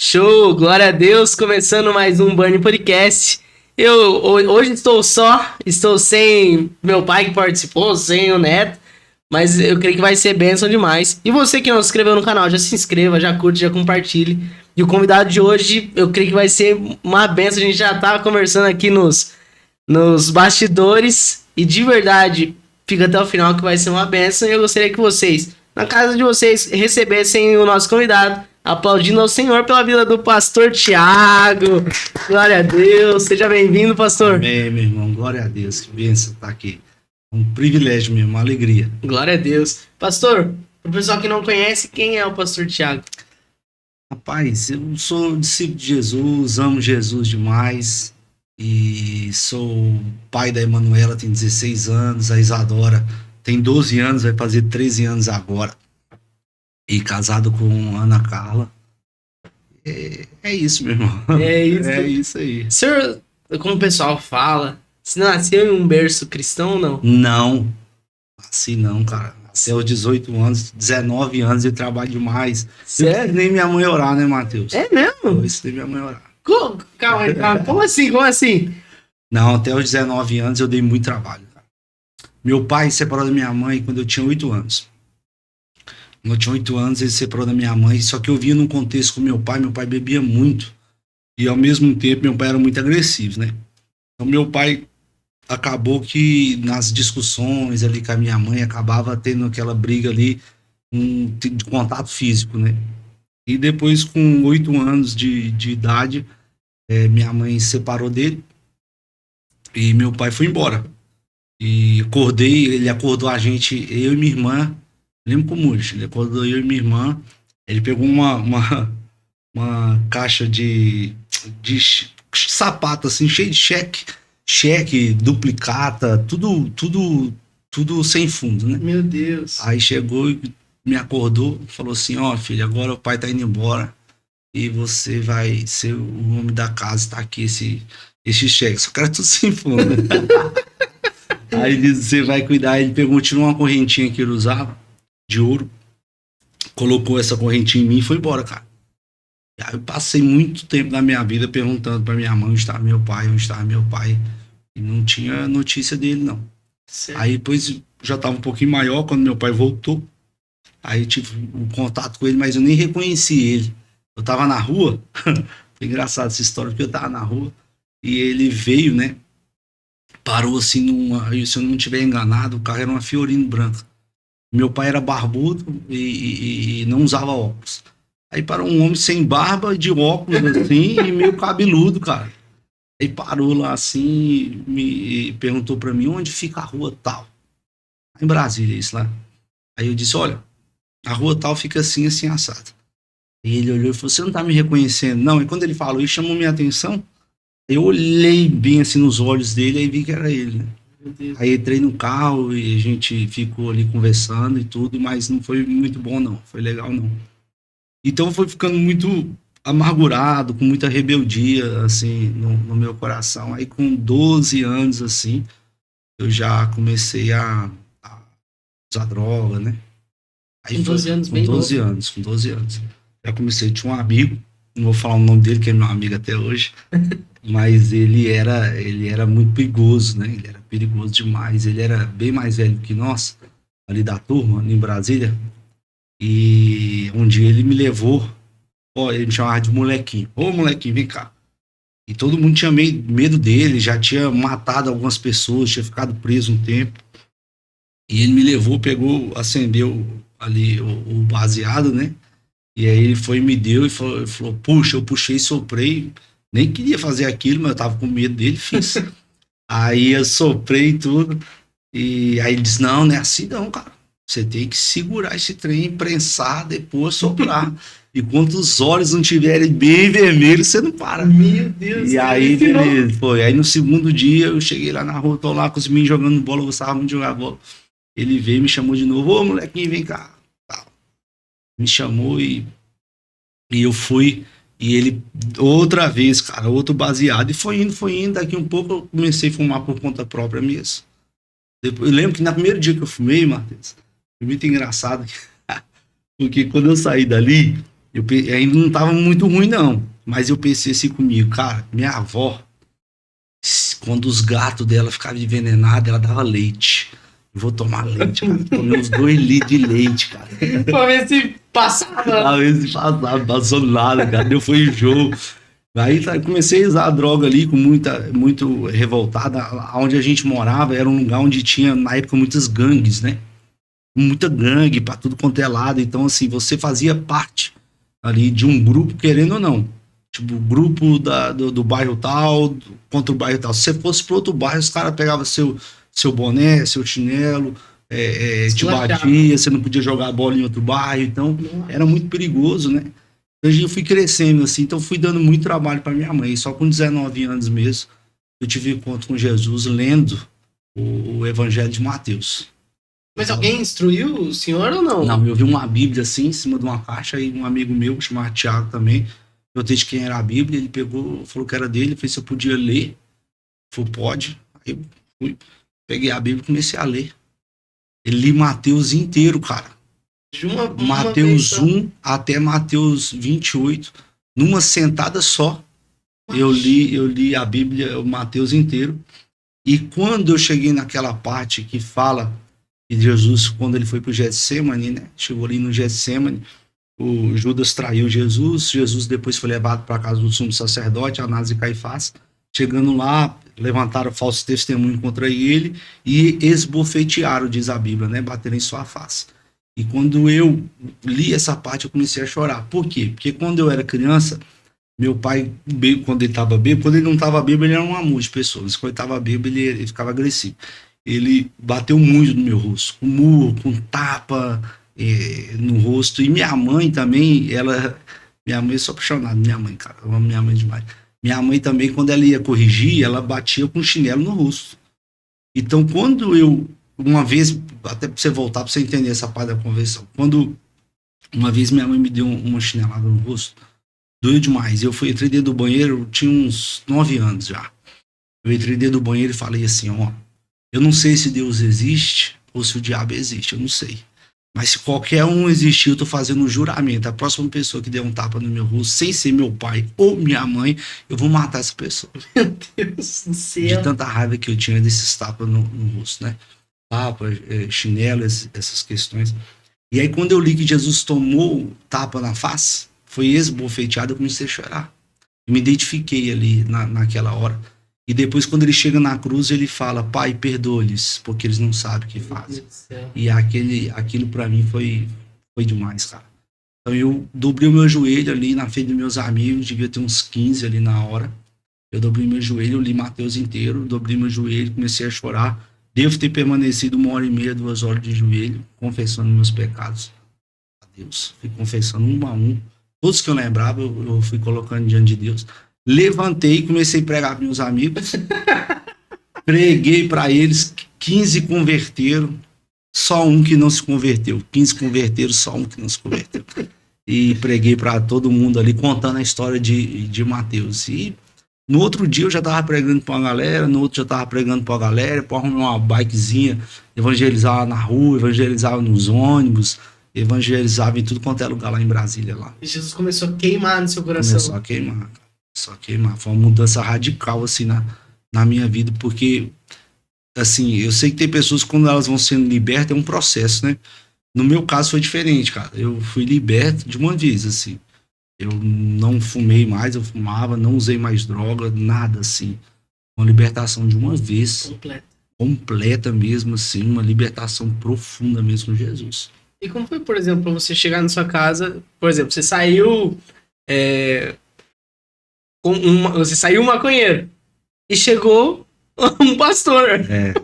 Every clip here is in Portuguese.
Show, glória a Deus, começando mais um Burn Podcast. Hoje estou sem meu pai que participou, sem o Neto, mas eu creio que vai ser bênção demais. E você que não se inscreveu no canal, já se inscreva, já curte, já compartilhe. E o convidado de hoje, eu creio que vai ser uma bênção. A gente já estava conversando aqui nos bastidores e de verdade, fica até o final que vai ser uma bênção. E eu gostaria que vocês, na casa de vocês, recebessem o nosso convidado, aplaudindo ao Senhor pela vida do pastor Thiago. Glória a Deus. Seja bem-vindo, pastor. Amém, meu irmão. Glória a Deus. Que bênção estar aqui. Um privilégio mesmo, uma alegria. Glória a Deus. Pastor, para o pessoal que não conhece, quem é o pastor Thiago? Rapaz, eu sou discípulo de Jesus, amo Jesus demais. E sou pai da Emanuela, tem 16 anos. A Isadora tem 12 anos, vai fazer 13 anos agora. E casado com Ana Carla. É isso, meu irmão. É isso. É isso aí. Senhor, como o pessoal fala, você nasceu em um berço cristão ou não? Não, assim não, cara. Nasci aos 18 anos, 19 anos, eu trabalho demais. Sério? Eu ensinei minha mãe a orar, né, Matheus? É mesmo? Eu ensinei minha mãe a orar. Calma aí, calma. Como assim? Como assim? Não, até os 19 anos eu dei muito trabalho, cara. Meu pai se separou da minha mãe quando eu tinha 8 anos. Quando eu tinha 8 anos, ele se separou da minha mãe, só que eu via num contexto com meu pai bebia muito. E ao mesmo tempo, meu pai era muito agressivo, né? Então meu pai acabou que nas discussões ali com a minha mãe, acabava tendo aquela briga ali de contato físico, né? E depois, com 8 anos de idade, minha mãe se separou dele e meu pai foi embora. E ele acordou a gente, eu e minha irmã, lembro como hoje, ele acordou eu e minha irmã, ele pegou uma caixa de sapato, assim, cheio de cheque, duplicata, tudo sem fundo, né? Meu Deus. Aí chegou e me acordou, falou assim: ó, filho, agora o pai tá indo embora e você vai ser o homem da casa, tá aqui esse cheque, só que era tudo sem fundo. Aí ele disse: você vai cuidar. Ele tirou uma correntinha que ele usava, de ouro, colocou essa correntinha em mim e foi embora, cara. Aí eu passei muito tempo da minha vida perguntando pra minha mãe onde estava meu pai, e não tinha notícia dele, não. Certo. Aí depois já estava um pouquinho maior, quando meu pai voltou, aí eu tive um contato com ele, mas eu nem reconheci ele. Eu tava na rua, foi engraçado essa história, porque eu tava na rua, e ele veio, né, parou assim, se eu não estiver enganado, o carro era uma Fiorino branca. Meu pai era barbudo e não usava óculos. Aí parou um homem sem barba, de óculos assim, e meio cabeludo, cara. Aí parou lá assim e perguntou pra mim: onde fica a rua tal? Em Brasília, isso lá. Aí eu disse: olha, a rua tal fica assim, assim, assado. E ele olhou e falou: você não tá me reconhecendo, não? E quando ele falou isso, chamou minha atenção. Eu olhei bem assim nos olhos dele, aí vi que era ele, né? Aí entrei no carro e a gente ficou ali conversando e tudo, mas não foi muito bom, não. Foi legal, não. Então foi ficando muito amargurado, com muita rebeldia, assim, no meu coração. Aí com 12 anos, assim, eu já comecei a usar droga, né? Aí Com 12 anos, com bem 12 novo. anos, com 12 anos. Já comecei, tinha um amigo, não vou falar o nome dele, que é meu amigo até hoje, mas ele era muito perigoso, né? Ele era perigoso demais, ele era bem mais velho que nós, ali da turma, em Brasília. E um dia ele me levou, ele me chamava de molequinho. Ô, molequinho, vem cá. E todo mundo tinha medo dele, já tinha matado algumas pessoas, tinha ficado preso um tempo. E ele me levou, acendeu ali o baseado, né? E aí ele foi e me deu e falou: puxa, eu puxei e soprei. Nem queria fazer aquilo, mas eu tava com medo dele, fiz. Aí eu soprei tudo. E aí ele disse: não é assim não, cara. Você tem que segurar esse trem, prensar, depois soprar. E quando os olhos não estiverem bem vermelhos, você não para. Meu Deus. E aí, beleza, foi. Aí no segundo dia, eu cheguei lá na rua, tô lá com os meninos jogando bola, eu gostava muito de jogar bola. Ele veio e me chamou de novo: ô, molequinho, vem cá. Me chamou e eu fui. E ele, outra vez, cara, outro baseado. E foi indo. Daqui um pouco eu comecei a fumar por conta própria mesmo. Depois, eu lembro que no primeiro dia que eu fumei, Matheus, foi muito engraçado. Porque quando eu saí dali, Ainda não tava muito ruim, não. Mas eu pensei assim comigo, cara, minha avó, quando os gatos dela ficavam envenenados, ela dava leite. Eu vou tomar leite, cara. Tomei uns 2 litros de leite, cara. Pra ver se passava. Pra ver se passava, não passou nada, cara. Deu foi enjoo. Aí comecei a usar a droga ali, muito revoltada. Onde a gente morava era um lugar onde tinha, na época, muitas gangues, né? Muita gangue pra tudo quanto é lado. Então, assim, você fazia parte ali de um grupo, querendo ou não. Tipo, grupo do bairro tal, contra o bairro tal. Se você fosse pro outro bairro, os caras pegavam seu boné, seu chinelo, te batia, você não podia jogar bola em outro bairro. Então, era muito perigoso, né? Eu fui crescendo, assim, então fui dando muito trabalho para minha mãe. Só com 19 anos mesmo, eu tive encontro com Jesus lendo o Evangelho de Mateus. Mas alguém instruiu o senhor ou não? Não, eu vi uma Bíblia assim, em cima de uma caixa, e um amigo meu, chamado Tiago também, perguntei de quem era a Bíblia, ele pegou, falou que era dele, fez se eu podia ler. Falei, pode. Aí eu fui, peguei a Bíblia e comecei a ler. Eu li Mateus inteiro, cara. De uma Mateus 1 até Mateus 28, numa sentada só. Eu li a Bíblia, o Mateus inteiro. E quando eu cheguei naquela parte que fala que Jesus, quando ele foi para o Getsemane, né? Chegou ali no Getsemane, o Judas traiu Jesus. Jesus depois foi levado para a casa do sumo sacerdote, Anás e Caifás. Chegando lá, levantaram falso testemunho contra ele e esbofetearam, diz a Bíblia, né? Bateram em sua face. E quando eu li essa parte, eu comecei a chorar. Por quê? Porque quando eu era criança, meu pai, quando ele estava bêbado, quando ele não estava bêbado, ele era um amor de pessoas. Quando ele estava bêbado, ele ficava agressivo. Ele bateu muito no meu rosto, com murro, com tapa no rosto. E minha mãe também, minha mãe é só apaixonada, minha mãe, cara, eu amo minha mãe demais. Minha mãe também, quando ela ia corrigir, ela batia com chinelo no rosto. Então, quando eu, uma vez, até pra você voltar, pra você entender essa parte da conversão, quando uma vez minha mãe me deu uma chinelada no rosto, doeu demais. Eu entrei dentro do banheiro, eu tinha uns 9 anos já. Eu entrei dentro do banheiro e falei assim, ó, eu não sei se Deus existe ou se o diabo existe, eu não sei. Mas se qualquer um existir, eu tô fazendo um juramento. A próxima pessoa que der um tapa no meu rosto, sem ser meu pai ou minha mãe, eu vou matar essa pessoa. Meu Deus do céu. De tanta raiva que eu tinha desses tapas no rosto, né? Tapa, chinelo, essas questões. E aí, quando eu li que Jesus tomou tapa na face, foi esbofeteado, eu comecei a chorar. Eu me identifiquei ali naquela hora. E depois, quando ele chega na cruz, ele fala, Pai, perdoa-lhes, porque eles não sabem o que fazem. E aquilo para mim foi demais, cara. Então eu dobrei o meu joelho ali na frente dos meus amigos, devia ter uns 15 ali na hora. Eu dobrei meu joelho, eu li Mateus inteiro, dobrei meu joelho, comecei a chorar. Devo ter permanecido 1h30, 2 horas de joelho, confessando meus pecados a Deus. Fui confessando um a um. Todos que eu lembrava, eu fui colocando diante de Deus. Levantei e comecei a pregar para meus amigos. Preguei para eles, 15 converteram, só um que não se converteu. 15 converteram, só um que não se converteu. E preguei para todo mundo ali, contando a história de Mateus. E no outro dia eu já tava pregando pra uma galera, no outro já tava pregando pra uma galera, pra arrumar uma bikezinha, evangelizava na rua, evangelizava nos ônibus, evangelizava em tudo quanto é lugar lá em Brasília. Lá. E Jesus começou a queimar no seu coração. Começou a queimar, só queimar. Foi uma mudança radical, assim, na minha vida, porque, assim, eu sei que tem pessoas que quando elas vão sendo libertas, é um processo, né? No meu caso foi diferente, cara. Eu fui liberto de uma vez, assim. Eu não fumei mais, eu fumava, não usei mais droga, nada assim. Uma libertação de uma vez. Completa mesmo, assim, uma libertação profunda mesmo com Jesus. E como foi, por exemplo, você chegar na sua casa, por exemplo, você saiu você saiu maconheiro e chegou um pastor.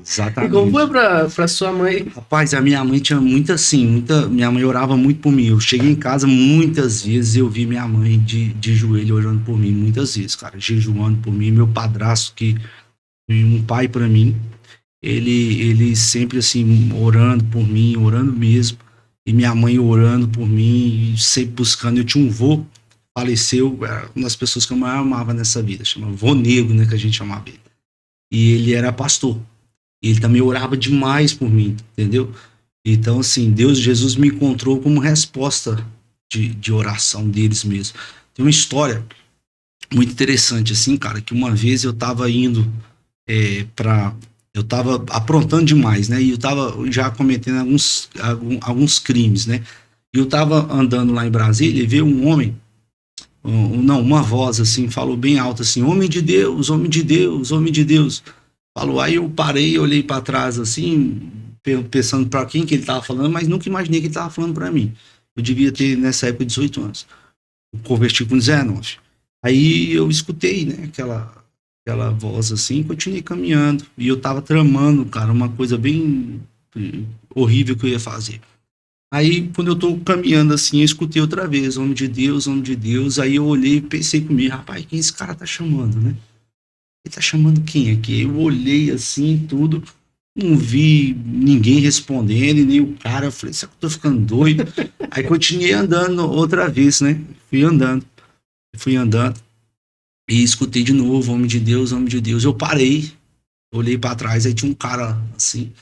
Exatamente. E como foi pra sua mãe? Rapaz, a minha mãe tinha minha mãe orava muito por mim. Eu cheguei em casa muitas vezes, eu vi minha mãe de joelho orando por mim, muitas vezes, cara, jejuando por mim. Meu padrasto, que foi um pai pra mim, ele sempre assim, orando por mim, orando mesmo. E minha mãe orando por mim, sempre buscando. Eu tinha um vô, faleceu, era uma das pessoas que eu mais amava nessa vida, chama vô negro, né, que a gente chamava ele. E ele era pastor. Ele também orava demais por mim, entendeu? Então, assim, Jesus me encontrou como resposta de oração deles mesmo. Tem uma história muito interessante, assim, cara, que uma vez eu tava indo eu tava aprontando demais, né? E eu tava já cometendo alguns crimes, né? E eu tava andando lá em Brasília e veio um homem, uma voz assim, falou bem alto assim: homem de Deus, homem de Deus, homem de Deus. Falou, aí eu parei, olhei para trás assim, pensando para quem que ele tava falando, mas nunca imaginei que ele tava falando para mim. Eu devia ter nessa época 18 anos. Eu converti com 19. Aí eu escutei, né, aquela voz assim, continuei caminhando. E eu tava tramando, cara, uma coisa bem horrível que eu ia fazer. Aí, quando eu tô caminhando assim, eu escutei outra vez, homem de Deus, homem de Deus. Aí eu olhei e pensei comigo, rapaz, quem esse cara tá chamando, né? Ele tá chamando quem aqui? Eu olhei assim, tudo, não vi ninguém respondendo, e nem o cara. Eu falei, será que eu tô ficando doido? Aí continuei andando outra vez, né? Fui andando, e escutei de novo, homem de Deus, homem de Deus. Eu parei, olhei pra trás, aí tinha um cara assim,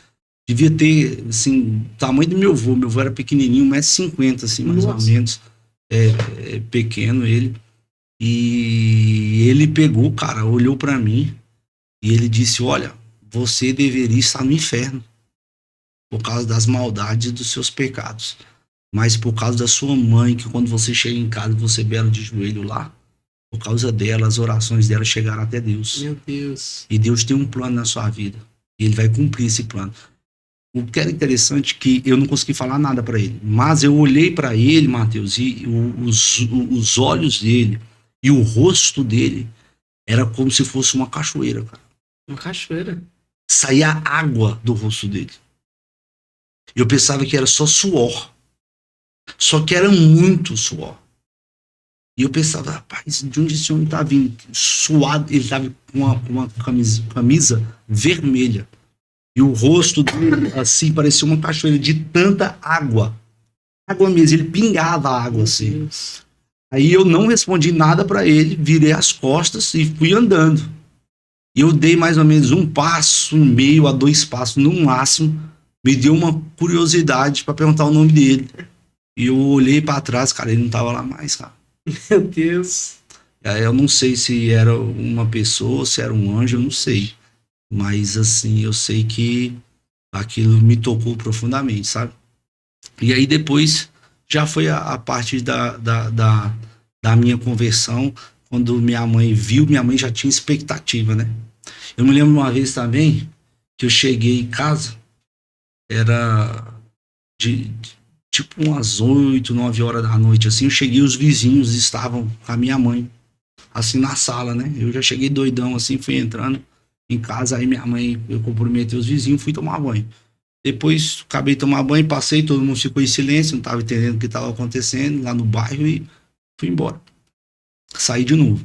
devia ter, assim, o tamanho do meu avô. Meu avô era pequenininho, 1,50 m, assim, mais ou menos. Pequeno ele. E ele pegou, cara, olhou pra mim e ele disse: olha, você deveria estar no inferno por causa das maldades dos seus pecados, mas por causa da sua mãe, que quando você chega em casa, você bela de joelho lá, por causa dela, as orações dela chegaram até Deus. Meu Deus. E Deus tem um plano na sua vida. E ele vai cumprir esse plano. O que era interessante é que eu não consegui falar nada para ele, mas eu olhei para ele, Mateus, e os olhos dele e o rosto dele era como se fosse uma cachoeira, cara. Uma cachoeira. Saía água do rosto dele. Eu pensava que era só suor. Só que era muito suor. E eu pensava, rapaz, de onde esse homem tá vindo? Suado, ele tava com uma camisa vermelha. E o rosto dele, assim, parecia uma cachoeira de tanta água. Água mesmo, ele pingava água, assim. Deus. Aí eu não respondi nada para ele, virei as costas e fui andando. E eu dei mais ou menos 1,5 passos a 2 passos no máximo. Me deu uma curiosidade para perguntar o nome dele. E eu olhei para trás, cara, ele não tava lá mais, cara. Meu Deus. Aí eu não sei se era uma pessoa, se era um anjo, eu não sei. Mas assim, eu sei que aquilo me tocou profundamente, sabe? E aí depois já foi a parte da minha conversão. Quando minha mãe viu, minha mãe já tinha expectativa, né? Eu me lembro uma vez também que eu cheguei em casa, era tipo umas 8, 9 horas da noite, assim. Eu cheguei, os vizinhos estavam com a minha mãe, assim, na sala, né? Eu já cheguei doidão, assim, fui entrando em casa. Aí minha mãe, eu cumprimentei os vizinhos, fui tomar banho. Depois acabei de tomar banho, passei, todo mundo ficou em silêncio, não estava entendendo o que estava acontecendo lá no bairro e fui embora. Saí de novo.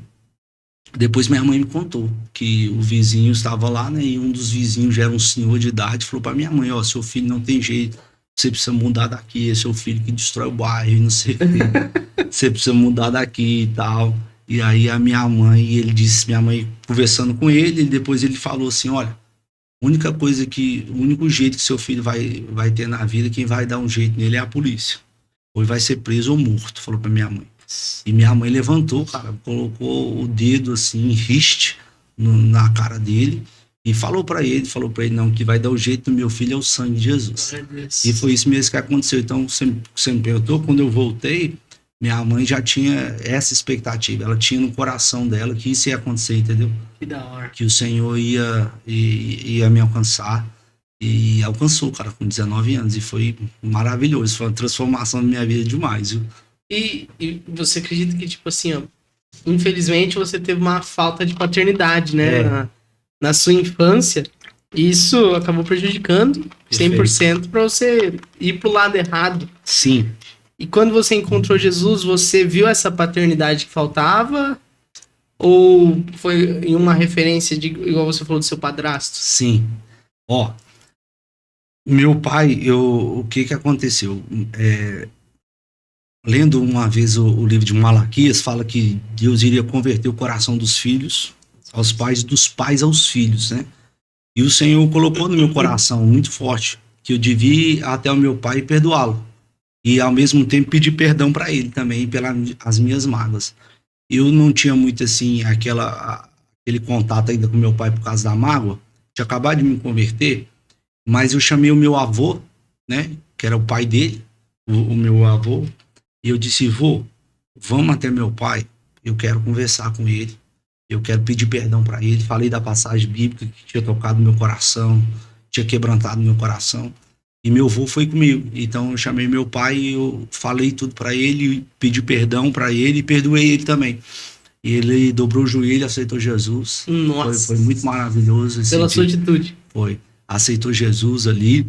Depois minha mãe me contou que o vizinho estava lá, né? E um dos vizinhos já era um senhor de idade, falou para minha mãe: ó, seu filho não tem jeito, você precisa mudar daqui, é seu filho que destrói o bairro, não sei o que. Você precisa mudar daqui e tal. E aí a minha mãe, ele disse, minha mãe conversando com ele, e depois ele falou assim: olha, o único jeito que seu filho vai ter na vida, quem vai dar um jeito nele é a polícia. Ou ele vai ser preso ou morto, falou pra minha mãe. E minha mãe levantou, cara, colocou o dedo assim, riste na cara dele e falou pra ele, não, que vai dar o jeito do meu filho é o sangue de Jesus. E foi isso mesmo que aconteceu. Então, você me perguntou, quando eu voltei, minha mãe já tinha essa expectativa, ela tinha no coração dela que isso ia acontecer, entendeu? Que da hora. Que o Senhor ia me alcançar. E alcançou, cara, com 19 anos. E foi maravilhoso. Foi uma transformação na minha vida demais, viu? E você acredita que, tipo assim, ó, infelizmente você teve uma falta de paternidade, né? Na sua infância. E isso acabou prejudicando 100% para você ir pro lado errado. Sim. E quando você encontrou Jesus, você viu essa paternidade que faltava? Ou foi em uma referência de, igual você falou, do seu padrasto? Sim. Ó, meu pai, o que aconteceu? Lendo uma vez o livro de Malaquias, fala que Deus iria converter o coração dos filhos aos pais, dos pais aos filhos, né? E o Senhor colocou no meu coração muito forte que eu devia ir até o meu pai e perdoá-lo. e ao mesmo tempo pedir perdão para ele também pelas minhas mágoas. Eu não tinha muito assim aquele contato ainda com meu pai por causa da mágoa, tinha acabado de me converter, mas eu chamei o meu avô, né, que era o pai dele, o meu avô, e eu disse: vô, vamos até meu pai, eu quero conversar com ele, eu quero pedir perdão para ele. Falei da passagem bíblica que tinha tocado no meu coração, tinha quebrantado meu coração, e meu avô foi comigo. Então eu chamei meu pai e eu falei tudo para ele, pedi perdão para ele e perdoei ele também. E ele dobrou o joelho, aceitou Jesus. Nossa. Foi muito maravilhoso esse Pela dia. sua atitude. Foi. Aceitou Jesus ali,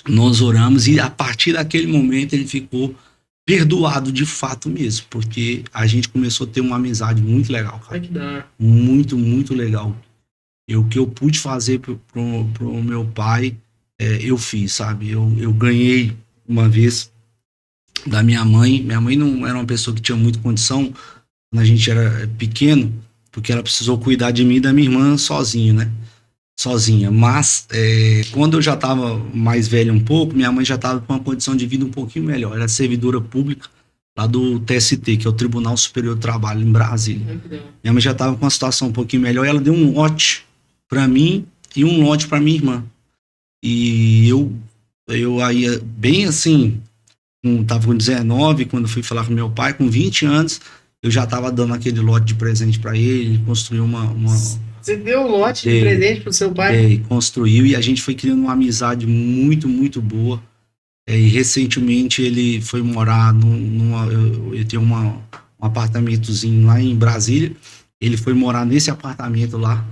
nós oramos, e a partir daquele momento ele ficou perdoado de fato mesmo, porque a gente começou a ter uma amizade muito legal, cara. Ai, que dá. Muito, muito legal. O que eu pude fazer pro meu pai, eu fiz, sabe? Eu ganhei uma vez da minha mãe. Minha mãe não era uma pessoa que tinha muita condição quando a gente era pequeno, porque ela precisou cuidar de mim e da minha irmã sozinha, né? Mas quando eu já estava mais velho um pouco, minha mãe já estava com uma condição de vida um pouquinho melhor. Era servidora pública lá do TST, que é o Tribunal Superior do Trabalho, em Brasília. Minha mãe já estava com uma situação um pouquinho melhor, e ela deu um lote para mim e um lote para minha irmã. E eu aí, bem assim, estava com 19, quando fui falar com meu pai, com 20 anos, eu já estava dando aquele lote de presente para ele, construiu uma... Você deu um lote de presente pro seu pai? Construiu, e a gente foi criando uma amizade muito, muito boa. E recentemente ele foi morar ele tem um apartamentozinho lá em Brasília. Ele foi morar nesse apartamento lá.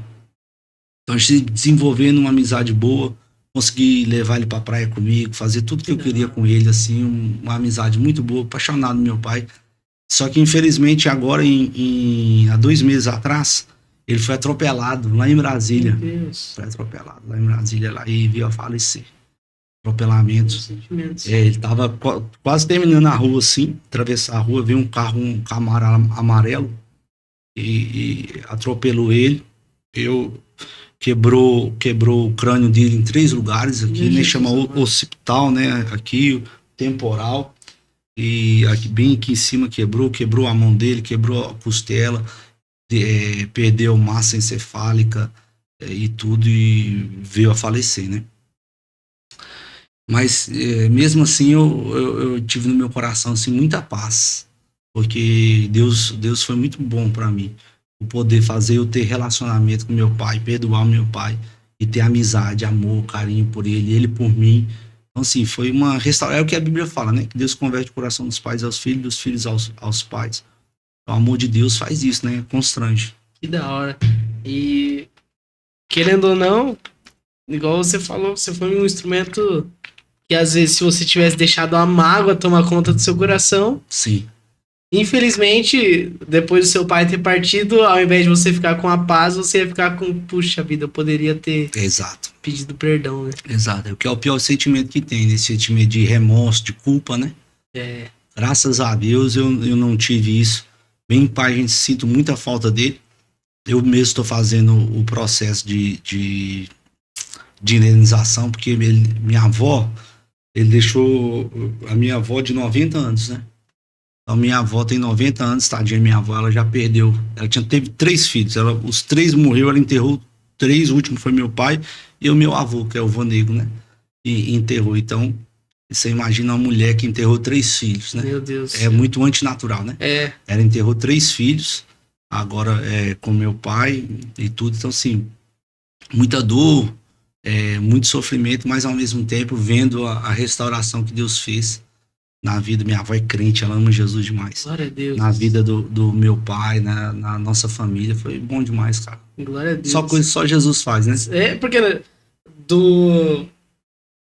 Então a gente desenvolvendo uma amizade boa, consegui levar ele pra praia comigo, fazer tudo que eu queria com ele, assim, uma amizade muito boa, apaixonado no meu pai. Só que infelizmente agora, há 2 meses atrás, ele foi atropelado lá em Brasília. Meu Deus. Foi atropelado lá em Brasília lá, e veio a falecer. Atropelamento. Ele tava quase terminando a rua, assim, atravessar a rua, veio um Camaro amarelo e atropelou ele. Quebrou o crânio dele em 3 lugares aqui, né? Chama occipital, né? Aqui, temporal. E aqui, bem aqui em cima quebrou a mão dele, quebrou a costela, perdeu massa encefálica e tudo, e veio a falecer, né? Mas mesmo assim eu tive no meu coração assim, muita paz, porque Deus foi muito bom para mim, o poder fazer eu ter relacionamento com meu pai, perdoar o meu pai e ter amizade, amor, carinho por ele por mim. Então assim, foi uma restauração, é o que a Bíblia fala, né? Que Deus converte o coração dos pais aos filhos, dos filhos aos pais. O amor de Deus faz isso, né? Constrange. Que da hora. E querendo ou não, igual você falou, você foi um instrumento que às vezes, se você tivesse deixado a mágoa tomar conta do seu coração... Sim. Infelizmente, depois do seu pai ter partido, ao invés de você ficar com a paz, você ia ficar com, puxa vida, eu poderia ter pedido perdão, né? Exato. Que é o pior sentimento que tem, né? Esse sentimento de remorso, de culpa, né? Graças a Deus eu não tive isso. Bem, pai, a gente sinto muita falta dele. Eu mesmo estou fazendo o processo de indenização, porque minha avó, ele deixou a minha avó de 90 anos, né? Então minha avó tem 90 anos, tadinha, minha avó, ela já perdeu, teve 3 filhos, os 3 morreu, ela enterrou 3, o último foi meu pai e o meu avô, que é o vô negro, né? E enterrou. Então, você imagina uma mulher que enterrou 3 filhos, né? Meu Deus. É muito antinatural, né? Ela enterrou 3 filhos, agora com meu pai e tudo, então assim, muita dor, muito sofrimento, mas ao mesmo tempo vendo a restauração que Deus fez na vida. Minha avó é crente, ela ama Jesus demais. Glória a Deus. Na vida do meu pai, na nossa família, foi bom demais, cara. Glória a Deus. Só coisa só Jesus faz, né? Porque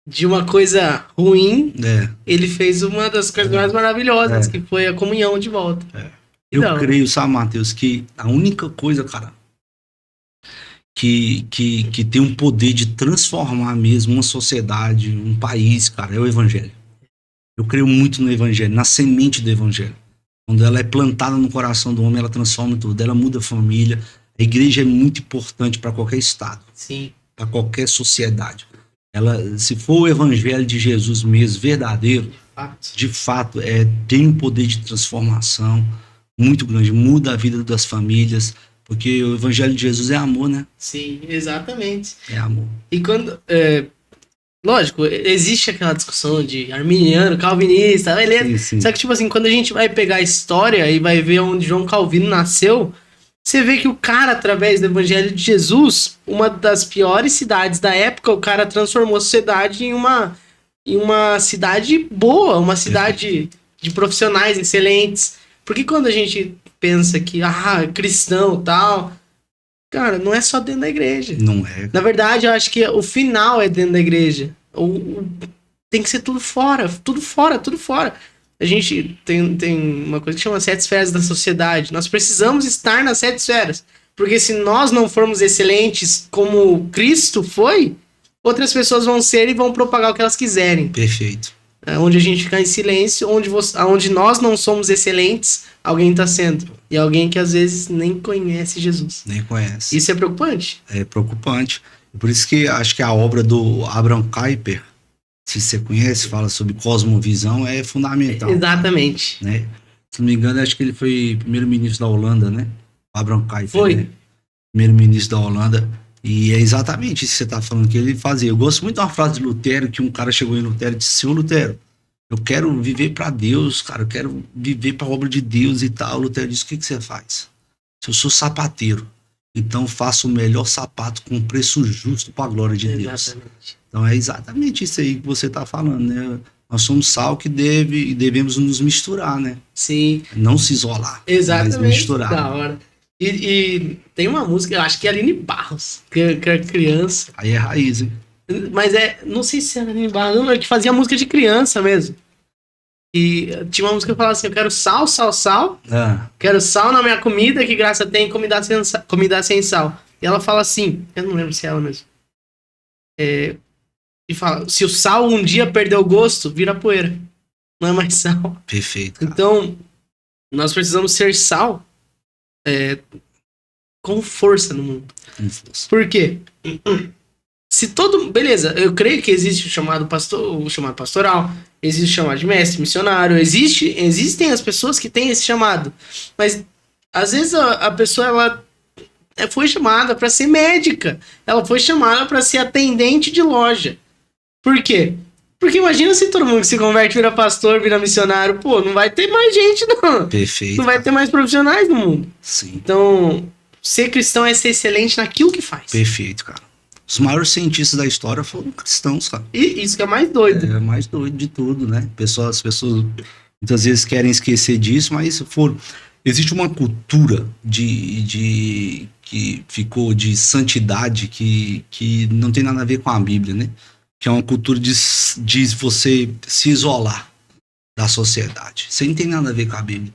de uma coisa ruim, ele fez uma das coisas mais maravilhosas, que foi a comunhão de volta. Eu creio, sabe, Matheus, que a única coisa, cara, que tem um poder de transformar mesmo uma sociedade, um país, cara, é o evangelho. Eu creio muito no evangelho, na semente do evangelho. Quando ela é plantada no coração do homem, ela transforma tudo, ela muda a família. A igreja é muito importante para qualquer estado, para qualquer sociedade. Se for o evangelho de Jesus mesmo, verdadeiro, de fato, tem um poder de transformação muito grande, muda a vida das famílias, porque o evangelho de Jesus é amor, né? Sim, exatamente. É amor. E quando... lógico, existe aquela discussão de arminiano, calvinista, beleza. Sim, sim. Só que, tipo assim, quando a gente vai pegar a história e vai ver onde João Calvino nasceu, você vê que o cara, através do evangelho de Jesus, uma das piores cidades da época, o cara transformou a sociedade em uma cidade boa, uma cidade de profissionais excelentes. Porque quando a gente pensa que, cristão e tal, cara, não é só dentro da igreja. Não é. Na verdade, eu acho que o final é dentro da igreja. Tem que ser tudo fora, tudo fora, tudo fora. A gente tem uma coisa que chama 7 esferas da sociedade. Nós precisamos estar nas 7 esferas. Porque se nós não formos excelentes como Cristo foi, outras pessoas vão ser e vão propagar o que elas quiserem. Perfeito. Onde a gente ficar em silêncio, onde nós não somos excelentes, alguém está sendo. E alguém que às vezes nem conhece Jesus. Nem conhece. Isso é preocupante? É preocupante. Por isso que acho que a obra do Abraham Kuyper, se você conhece, fala sobre cosmovisão, é fundamental. Exatamente. Né? Se não me engano, acho que ele foi primeiro-ministro da Holanda, né? Abraham Kuyper. Foi. Né? Primeiro-ministro da Holanda. E é exatamente isso que você está falando que ele fazia. Eu gosto muito de uma frase de Lutero, que um cara chegou em Lutero e disse: Senhor Lutero, eu quero viver para Deus, cara, eu quero viver para a obra de Deus e tal. Lutero disse: o que você faz? Eu sou sapateiro, então faço o melhor sapato com preço justo para a glória de Deus. Exatamente. Então é exatamente isso aí que você está falando, né? Nós somos sal que devemos nos misturar, né? Sim. Não se isolar, exatamente, mas misturar. Da hora. E tem uma música, eu acho que é Aline Barros, que é criança. Aí é raiz, hein? Mas não sei se é Aline Barros, não, é que fazia música de criança mesmo. E tinha uma música que falava assim: eu quero sal, sal, sal. Quero sal na minha comida, que graça tem comida sem sal. E ela fala assim, eu não lembro se é ela mesmo. E fala: se o sal um dia perder o gosto, vira poeira. Não é mais sal. Perfeito. Cara. Então, nós precisamos ser sal com força no mundo. Com força. Por quê? Beleza, eu creio que existe o chamado pastoral, existe o chamado de mestre, missionário, existem as pessoas que têm esse chamado. Mas, às vezes, a pessoa, ela foi chamada para ser médica. Ela foi chamada para ser atendente de loja. Por quê? Porque imagina se todo mundo que se converte vira pastor, vira missionário. Pô, não vai ter mais gente, não. Perfeito. Não vai ter mais profissionais no mundo. Sim. Então, ser cristão é ser excelente naquilo que faz. Perfeito, cara. Os maiores cientistas da história foram cristãos, cara. E isso que é mais doido. É mais doido de tudo, né? As pessoas muitas vezes querem esquecer disso, mas existe uma cultura que ficou de santidade que não tem nada a ver com a Bíblia, né? Que é uma cultura de você se isolar da sociedade. Isso aí não tem nada a ver com a Bíblia.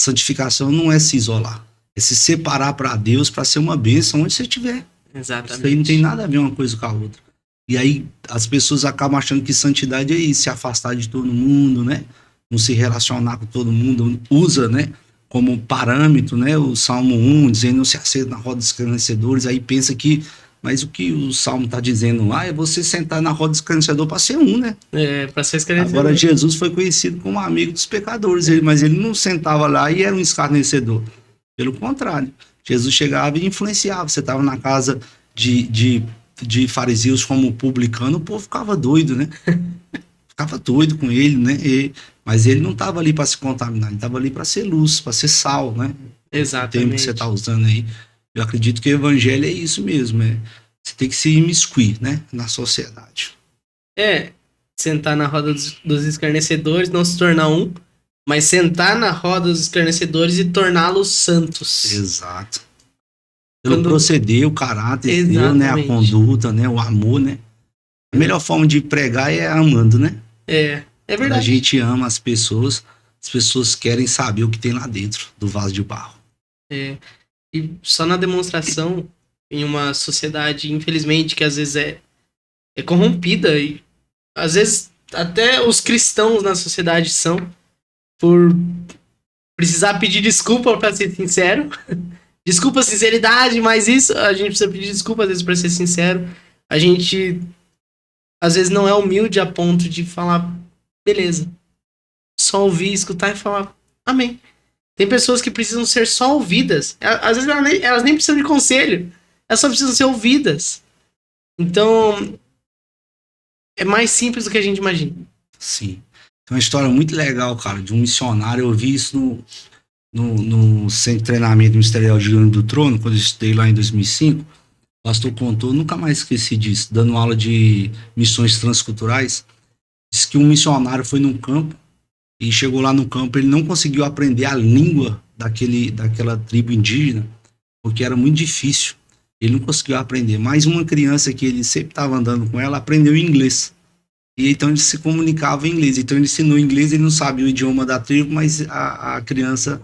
Santificação não é se isolar, é se separar para Deus, para ser uma bênção onde você estiver. Exatamente. Isso aí não tem nada a ver uma coisa com a outra. E aí as pessoas acabam achando que santidade é isso, se afastar de todo mundo, né? Não se relacionar com todo mundo. Usa, né, como parâmetro, né, o Salmo 1, dizendo: não se assenta na roda dos escarnecedores. Aí pensa que, mas o que o Salmo está dizendo lá é você sentar na roda do escarnecedor para ser um, né? Para ser escarnecedor. Agora Jesus foi conhecido como amigo dos pecadores, mas ele não sentava lá e era um escarnecedor. Pelo contrário, Jesus chegava e influenciava. Você estava na casa de fariseus como publicano, o povo ficava doido, né? Ficava doido com ele, né? Mas ele não estava ali para se contaminar, ele estava ali para ser luz, para ser sal, né? Exatamente. O termo que você está usando aí. Eu acredito que o evangelho é isso mesmo, você tem que se imiscuir, né, na sociedade. Sentar na roda dos escarnecedores, não se tornar um, mas sentar na roda dos escarnecedores e torná-los santos. Exato. Pelo proceder, o caráter, né, a conduta, né, o amor, né. A melhor forma de pregar é amando, né? É verdade. Quando a gente ama as pessoas querem saber o que tem lá dentro do vaso de barro. E só na demonstração, em uma sociedade, infelizmente, que às vezes é corrompida, e às vezes até os cristãos na sociedade são, por precisar pedir desculpa, para ser sincero. Desculpa a sinceridade, mas isso, a gente precisa pedir desculpa às vezes, para ser sincero. A gente às vezes não é humilde a ponto de falar: beleza, Só ouvir, escutar e falar amém. Tem pessoas que precisam ser só ouvidas. Às vezes elas nem precisam de conselho. Elas só precisam ser ouvidas. Então, é mais simples do que a gente imagina. Sim. Tem uma história muito legal, cara, de um missionário. Eu vi isso no Centro de Treinamento Ministerial de Grande do Trono, quando eu estudei lá em 2005. O pastor contou, nunca mais esqueci disso, dando aula de missões transculturais. Diz que um missionário foi num campo e chegou lá no campo, ele não conseguiu aprender a língua daquela tribo indígena, porque era muito difícil. Ele não conseguiu aprender. Mas uma criança que ele sempre estava andando com ela aprendeu inglês. E então ele se comunicava em inglês. Então ele ensinou inglês, ele não sabia o idioma da tribo, mas a criança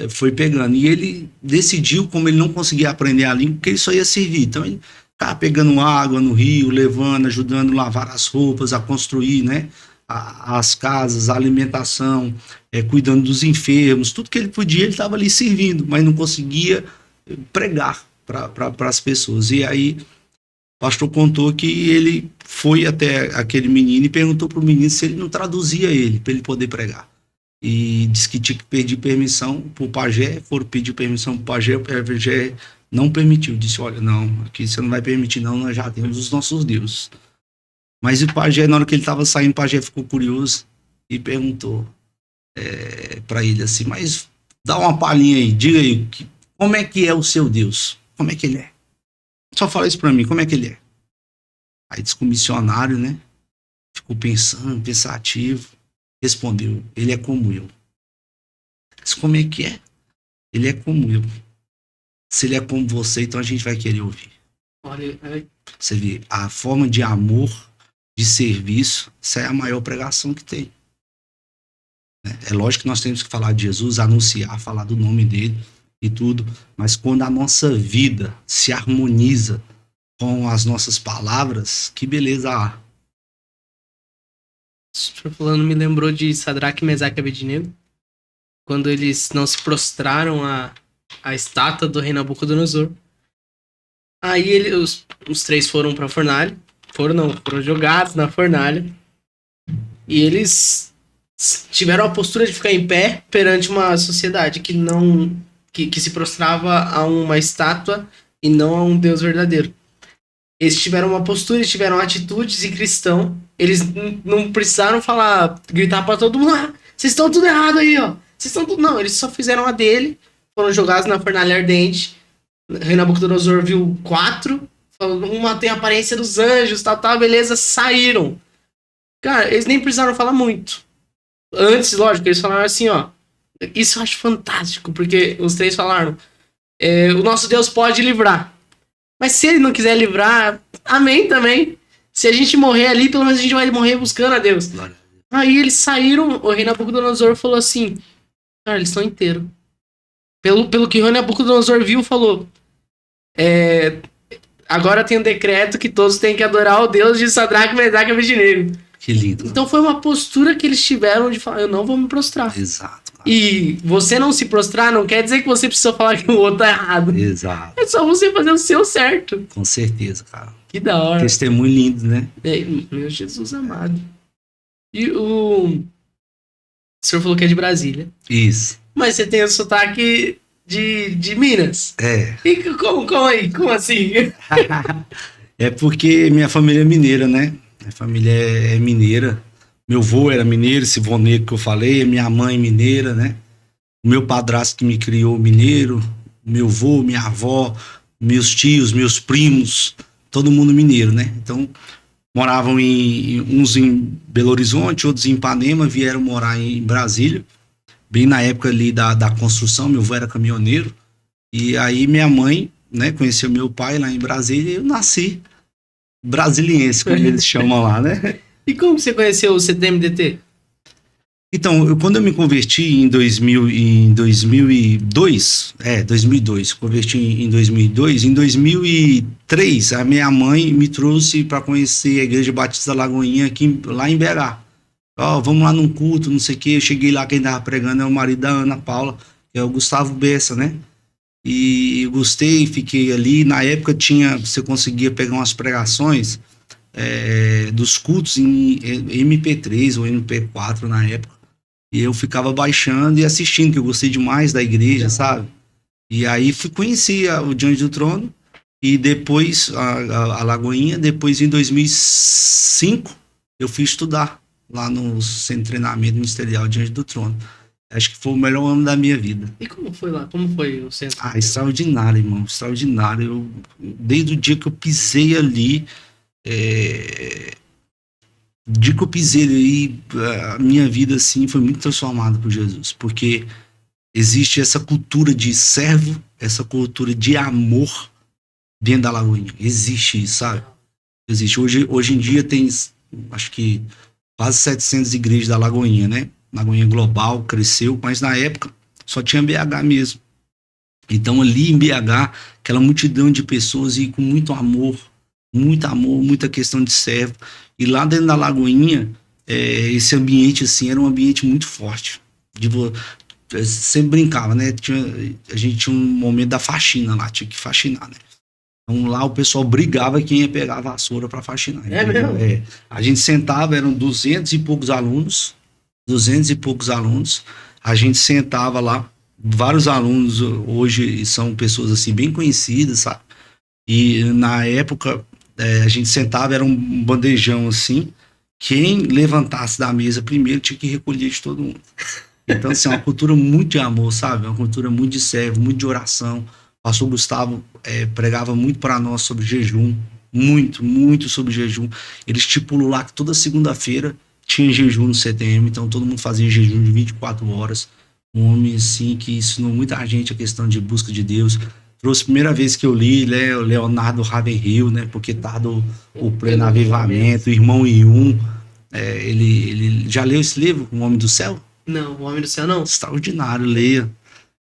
foi pegando. E ele decidiu, como ele não conseguia aprender a língua, que ele só ia servir. Então ele estava pegando água no rio, levando, ajudando a lavar as roupas, a construir, né, as casas, a alimentação, cuidando dos enfermos. Tudo que ele podia, ele estava ali servindo, mas não conseguia pregar para as pessoas. E aí o pastor contou que ele foi até aquele menino e perguntou para o menino se ele não traduzia ele, para ele poder pregar. E disse que tinha que pedir permissão para o pajé. Foram pedir permissão para o pajé não permitiu. Disse, olha, não, aqui você não vai permitir não, nós já temos os nossos deuses. Mas o pajé, na hora que ele estava saindo, o pajé ficou curioso e perguntou para ele assim, mas dá uma palhinha aí, diga aí, como é que é o seu Deus? Como é que ele é? Só fala isso pra mim, como é que ele é? Aí disse que o missionário, né, ficou pensando, pensativo, respondeu, ele é como eu. Disse, como é que é? Ele é como eu. Se ele é como você, então a gente vai querer ouvir. Olha, você vê, a forma de amor, de serviço, essa é a maior pregação que tem. É lógico que nós temos que falar de Jesus, anunciar, falar do nome dele e tudo, mas quando a nossa vida se harmoniza com as nossas palavras, que beleza há. O senhor falando me lembrou de Sadraque, Mesaque e Abednego, quando eles não se prostraram à estátua do rei Nabucodonosor. Aí os três foram pra fornalha, foram jogados na fornalha, e eles tiveram a postura de ficar em pé perante uma sociedade que se prostrava a uma estátua e não a um Deus verdadeiro. Eles tiveram uma postura, eles tiveram atitudes de cristão. Eles não precisaram gritar pra todo mundo, vocês estão tudo errado aí, ó. Vocês estão tudo... Não, eles só fizeram a dele, foram jogados na fornalha ardente. O rei Nabucodonosor viu 4, falou, uma tem a aparência dos anjos, tal, beleza, saíram. Cara, eles nem precisaram falar muito. Antes, lógico, eles falaram assim, ó. Isso eu acho fantástico, porque os três falaram, o nosso Deus pode livrar. Mas se ele não quiser livrar, amém também. Se a gente morrer ali, pelo menos a gente vai morrer buscando a Deus. Aí eles saíram, o rei Nabucodonosor falou assim, cara, eles estão inteiros. Pelo que o rei Nabucodonosor viu, falou, agora tem um decreto que todos têm que adorar o Deus de Sadraque, Mesaque e Abednego. Que lindo. Então foi uma postura que eles tiveram de falar, eu não vou me prostrar. Exato. Cara. E você não se prostrar não quer dizer que você precisa falar que o outro tá errado. Exato. É só você fazer o seu certo. Com certeza, cara. Que da hora. Testemunho lindo, né? Meu Jesus amado. E o senhor falou que é de Brasília. Isso. Mas você tem o sotaque de Minas. E como assim? É porque minha família é mineira, né? Minha família é mineira. Meu avô era mineiro, esse vô negro que eu falei. Minha mãe mineira, né? O meu padrasto que me criou mineiro. Meu avô, minha avó, meus tios, meus primos. Todo mundo mineiro, né? Então, moravam uns em Belo Horizonte, outros em Ipanema. Vieram morar em Brasília. Bem na época ali da construção. Meu avô era caminhoneiro. E aí minha mãe, né? Conheceu meu pai lá em Brasília. E eu nasci brasiliense, como eles chamam lá, né? E como você conheceu o CTMDT? Então, quando eu me converti em 2002, converti em 2002, em 2003, a minha mãe me trouxe para conhecer a Igreja Batista Lagoinha lá em BH. Vamos lá num culto, não sei o quê. Eu cheguei lá, quem tava pregando é o marido da Ana Paula, que é o Gustavo Bessa, né? E eu gostei, fiquei ali. Na época você conseguia pegar umas pregações dos cultos em MP3 ou MP4 na época. E eu ficava baixando e assistindo, que eu gostei demais da igreja, sabe? E aí fui conhecer o Diante do Trono, e depois a Lagoinha. Depois, em 2005, eu fui estudar lá no Centro de Treinamento Ministerial Diante do Trono. Acho que foi o melhor ano da minha vida. E como foi lá? Como foi o centro? Extraordinário, irmão, extraordinário. Desde o dia que eu pisei ali, a minha vida assim foi muito transformada por Jesus, porque existe essa cultura de servo, essa cultura de amor dentro da Lagoinha. Existe isso, sabe? Existe. Hoje em dia tem, acho que quase 700 igrejas da Lagoinha, né? Lagoinha Global cresceu, mas na época só tinha BH mesmo. Então ali em BH, aquela multidão de pessoas e com muito amor, muita questão de servo. E lá dentro da Lagoinha, esse ambiente assim era um ambiente muito forte. Sempre brincava, né? A gente tinha um momento da faxina lá, tinha que faxinar, né? Então lá o pessoal brigava quem ia pegar a vassoura para faxinar. Mesmo? A gente sentava, eram 200 e poucos alunos. A gente sentava lá, vários alunos hoje são pessoas assim bem conhecidas, sabe? E na época a gente sentava, era um bandejão assim, quem levantasse da mesa primeiro tinha que recolher de todo mundo. Então assim, uma cultura muito de amor, sabe? Uma cultura muito de servo, muito de oração. O pastor Gustavo pregava muito para nós sobre jejum, muito sobre jejum. Ele estipulou lá que toda segunda-feira tinha jejum no CTM, então todo mundo fazia jejum de 24 horas. Um homem assim que ensinou muita gente a questão de busca de Deus. Trouxe a primeira vez que eu li, né, o Leonardo Ravenhill, né, porque tá o Pleno Avivamento, o Irmão Yun. Ele já leu esse livro, O Homem do Céu? Não, O Homem do Céu não. Extraordinário, leia.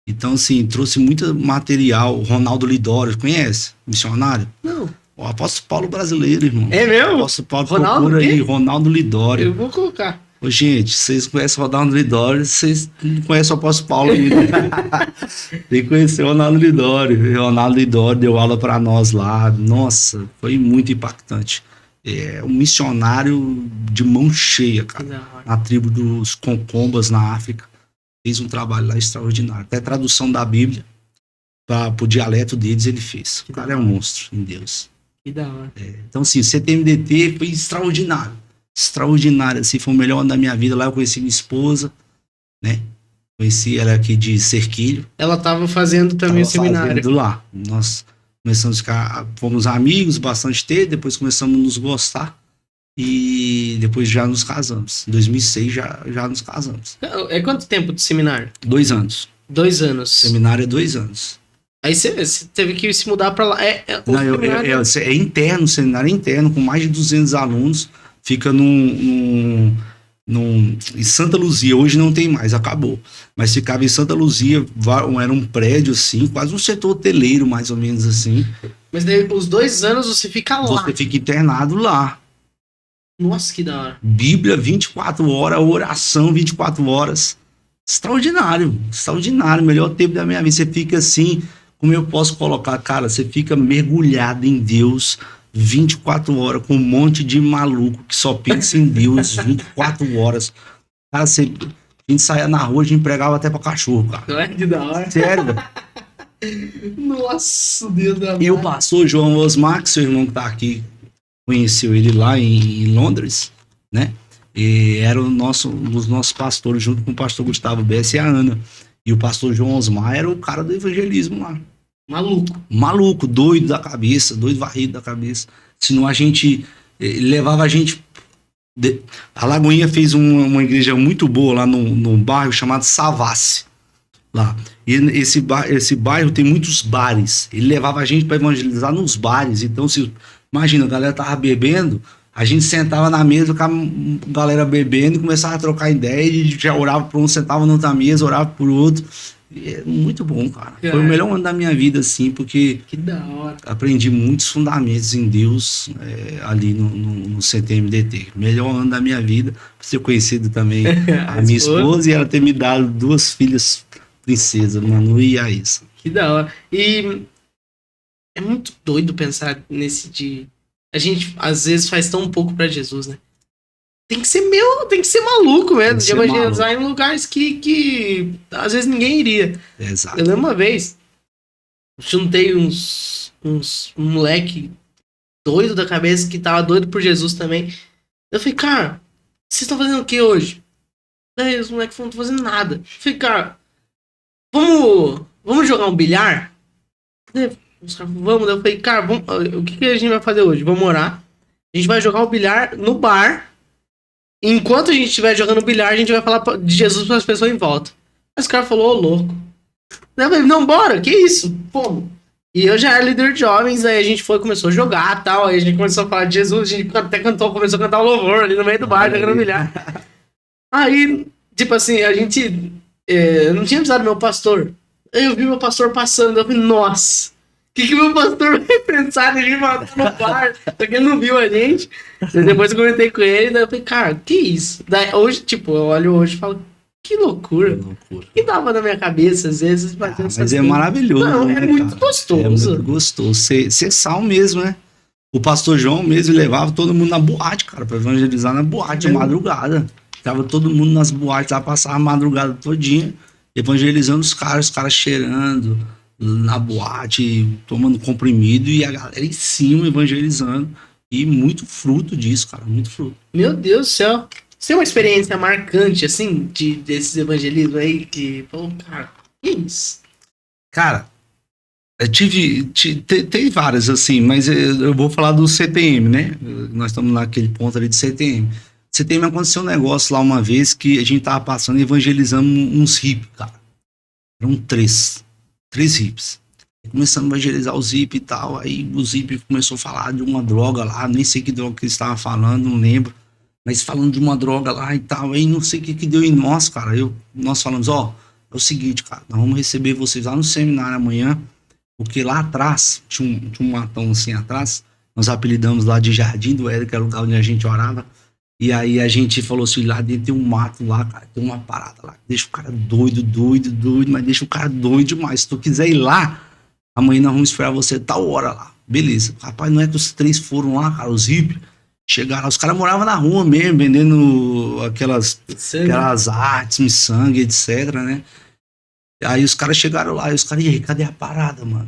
Então, assim, trouxe muito material. O Ronaldo Lidório, conhece? Missionário? Não. O apóstolo Paulo brasileiro, irmão. É mesmo? O apóstolo Paulo, Ronaldo procura quê? aí, Ronaldo Lidório. Eu vou colocar. Ô, gente, vocês conhecem o Ronaldo Lidório, vocês não conhecem o apóstolo Paulo ainda. Tem que conhecer o Ronaldo Lidório. O Ronaldo Lidório deu aula para nós lá. Nossa, foi muito impactante. Um missionário de mão cheia, cara. Na tribo dos Concombas, na África. Fez um trabalho lá extraordinário. Até tradução da Bíblia para o dialeto deles ele fez. O cara é um monstro em Deus. Que da hora. Então, assim, o CTMDT foi extraordinário. Extraordinário, assim, foi o melhor ano da minha vida. Lá eu conheci minha esposa, né? Conheci ela aqui de Cerquilho. Ela tava fazendo também o seminário. Fazendo lá. Nós começamos a ficar, fomos amigos bastante tempo, depois começamos a nos gostar. E depois já nos casamos. Em 2006 já nos casamos. É quanto tempo de seminário? 2 anos. 2 anos. Seminário é 2 anos. Aí você teve que se mudar pra lá. É interno, o seminário é interno, com mais de 200 alunos. Fica em Santa Luzia. Hoje não tem mais, acabou. Mas ficava em Santa Luzia, era um prédio assim, quase um setor hoteleiro, mais ou menos assim. Mas daí os 2 anos você fica lá. Você fica internado lá. Nossa, que da hora. Bíblia 24 horas, oração 24 horas. Extraordinário, extraordinário. Melhor tempo da minha vida. Você fica assim, como eu posso colocar, cara, você fica mergulhado em Deus 24 horas, com um monte de maluco que só pensa em Deus 24 horas. Cara, a gente saía na rua, a gente pregava até pra cachorro, cara. Não é que da hora? Sério, velho. Nossa, Deus da E o pastor João Osmar, que seu irmão que tá aqui, conheceu ele lá em Londres, né? E era um dos nossos pastores, junto com o pastor Gustavo Bessa e a Ana. E o pastor João Osmar era o cara do evangelismo lá. Maluco, doido da cabeça, doido varrido da cabeça. Senão a gente levava a gente. A Lagoinha fez uma igreja muito boa lá no bairro chamado Savassi. Lá. E esse bairro tem muitos bares. Ele levava a gente para evangelizar nos bares. Então, imagina, a galera tava bebendo, a gente sentava na mesa, ficava a galera bebendo e começava a trocar ideia, e já orava por um, sentava na outra mesa, orava por outro. E é muito bom, cara. Foi o melhor ano da minha vida, assim, porque que da hora. Aprendi muitos fundamentos em Deus ali no CTMDT. Melhor ano da minha vida, por ter conhecido também a minha esposa e ela ter me dado 2 filhas princesas, Manu e Aissa. Que da hora. E é muito doido pensar nesse de... A gente, às vezes, faz tão pouco pra Jesus, né? tem que ser maluco mesmo, de ser evangelizar em lugares que às vezes ninguém iria. Exato. Eu lembro uma vez, juntei uns moleque doido da cabeça, que tava doido por Jesus também. Eu falei, cara, vocês estão fazendo o que hoje? Daí os moleques não estão fazendo nada. Eu falei, cara, vamos jogar um bilhar? Daí os caras, vamos. Daí eu falei, cara, o que a gente vai fazer hoje? Vamos orar. A gente vai jogar o bilhar no bar. Enquanto a gente estiver jogando bilhar, a gente vai falar de Jesus para as pessoas em volta. Mas o cara falou, ô louco. Daí eu falei, não, bora, que isso? Como? E eu já era líder de jovens, aí a gente começou a jogar e tal, aí a gente começou a falar de Jesus, a gente até começou a cantar o louvor ali no meio do bar, jogando bilhar. Aí, tipo assim, a gente não tinha avisado meu pastor. Aí eu vi meu pastor passando, eu falei, nossa, o que meu pastor vai pensar de vir matar no bar? Só que ele não viu a gente. Depois eu comentei com ele, daí eu falei, cara, que isso? Daí, hoje, tipo, eu olho hoje e falo, que loucura. Que dava na minha cabeça, às vezes. Mas é maravilhoso. Não, né, é muito cara? gostoso. É muito gostoso. Ser sal mesmo, né? O pastor João mesmo levava todo mundo na boate, cara, pra evangelizar na boate, de madrugada. Tava todo mundo nas boates lá, passava a madrugada todinha, evangelizando os caras cheirando na boate, tomando comprimido, e a galera em cima evangelizando. E muito fruto disso, cara, muito fruto. Meu Deus do céu. Você tem uma experiência marcante, assim, desses evangelismos aí, que falou, cara, que isso? Cara, tem várias, assim, mas eu vou falar do CTM, né? Nós estamos naquele ponto ali de CTM. CTM aconteceu um negócio lá uma vez que a gente tava passando e evangelizando uns hippies, cara. Eram três hippies. Começando a evangelizar os hippies e tal, aí os hippies começou a falar de uma droga lá, nem sei que droga que eles estavam falando, não lembro. Mas falando de uma droga lá e tal, aí não sei o que deu em nós, cara. Nós falamos, é o seguinte, cara, nós vamos receber vocês lá no seminário amanhã, porque lá atrás, tinha um matão assim atrás, nós apelidamos lá de Jardim do Éden, que era o lugar onde a gente orava, e aí a gente falou assim, lá dentro tem um mato lá, cara, tem uma parada lá, deixa o cara doido, mas deixa o cara doido demais. Se tu quiser ir lá, amanhã nós vamos esperar você tal hora lá. Beleza. Rapaz, não é que os três foram lá, cara, os hippies. Chegaram, os caras moravam na rua mesmo, vendendo aquelas artes, miçangue, etc, né? Aí os caras chegaram lá, e os caras, e aí, cadê a parada, mano?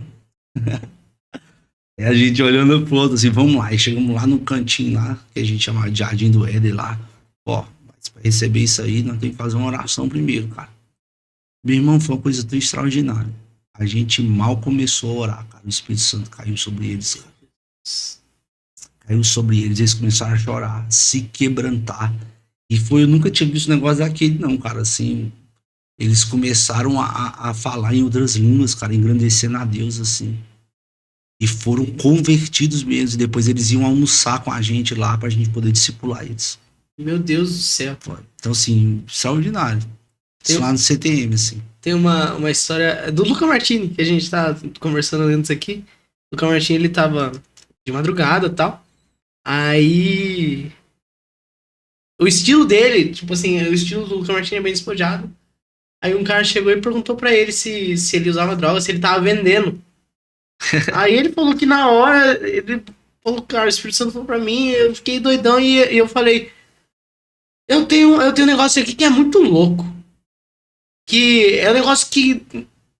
E a gente olhando pro outro, assim, vamos lá. E chegamos lá no cantinho lá, que a gente chama de Jardim do Éden lá. Mas pra receber isso aí, nós temos que fazer uma oração primeiro, cara. Meu irmão, foi uma coisa tão extraordinária. A gente mal começou a orar, cara. O Espírito Santo caiu sobre eles, cara. Caiu sobre eles, eles começaram a chorar, se quebrantar. E eu nunca tinha visto um negócio daquele, não, cara, assim. Eles começaram a falar em outras línguas, cara, engrandecendo a Deus, assim. E foram convertidos mesmo. E depois eles iam almoçar com a gente lá pra gente poder discipular eles. Meu Deus do céu. Então, assim, extraordinário. Isso lá no CTM, assim. Tem uma história do Luca Martini, que a gente tá conversando antes aqui. O Luca Martini, ele tava de madrugada e tal. Aí, o estilo dele, tipo assim, o estilo do Luca Martini é bem despojado. Aí um cara chegou e perguntou pra ele se ele usava droga, se ele tava vendendo. Aí ele falou que na hora, ele falou, cara, o Espírito Santo falou pra mim, eu fiquei doidão e eu falei, eu tenho um negócio aqui que é muito louco. Que é um negócio que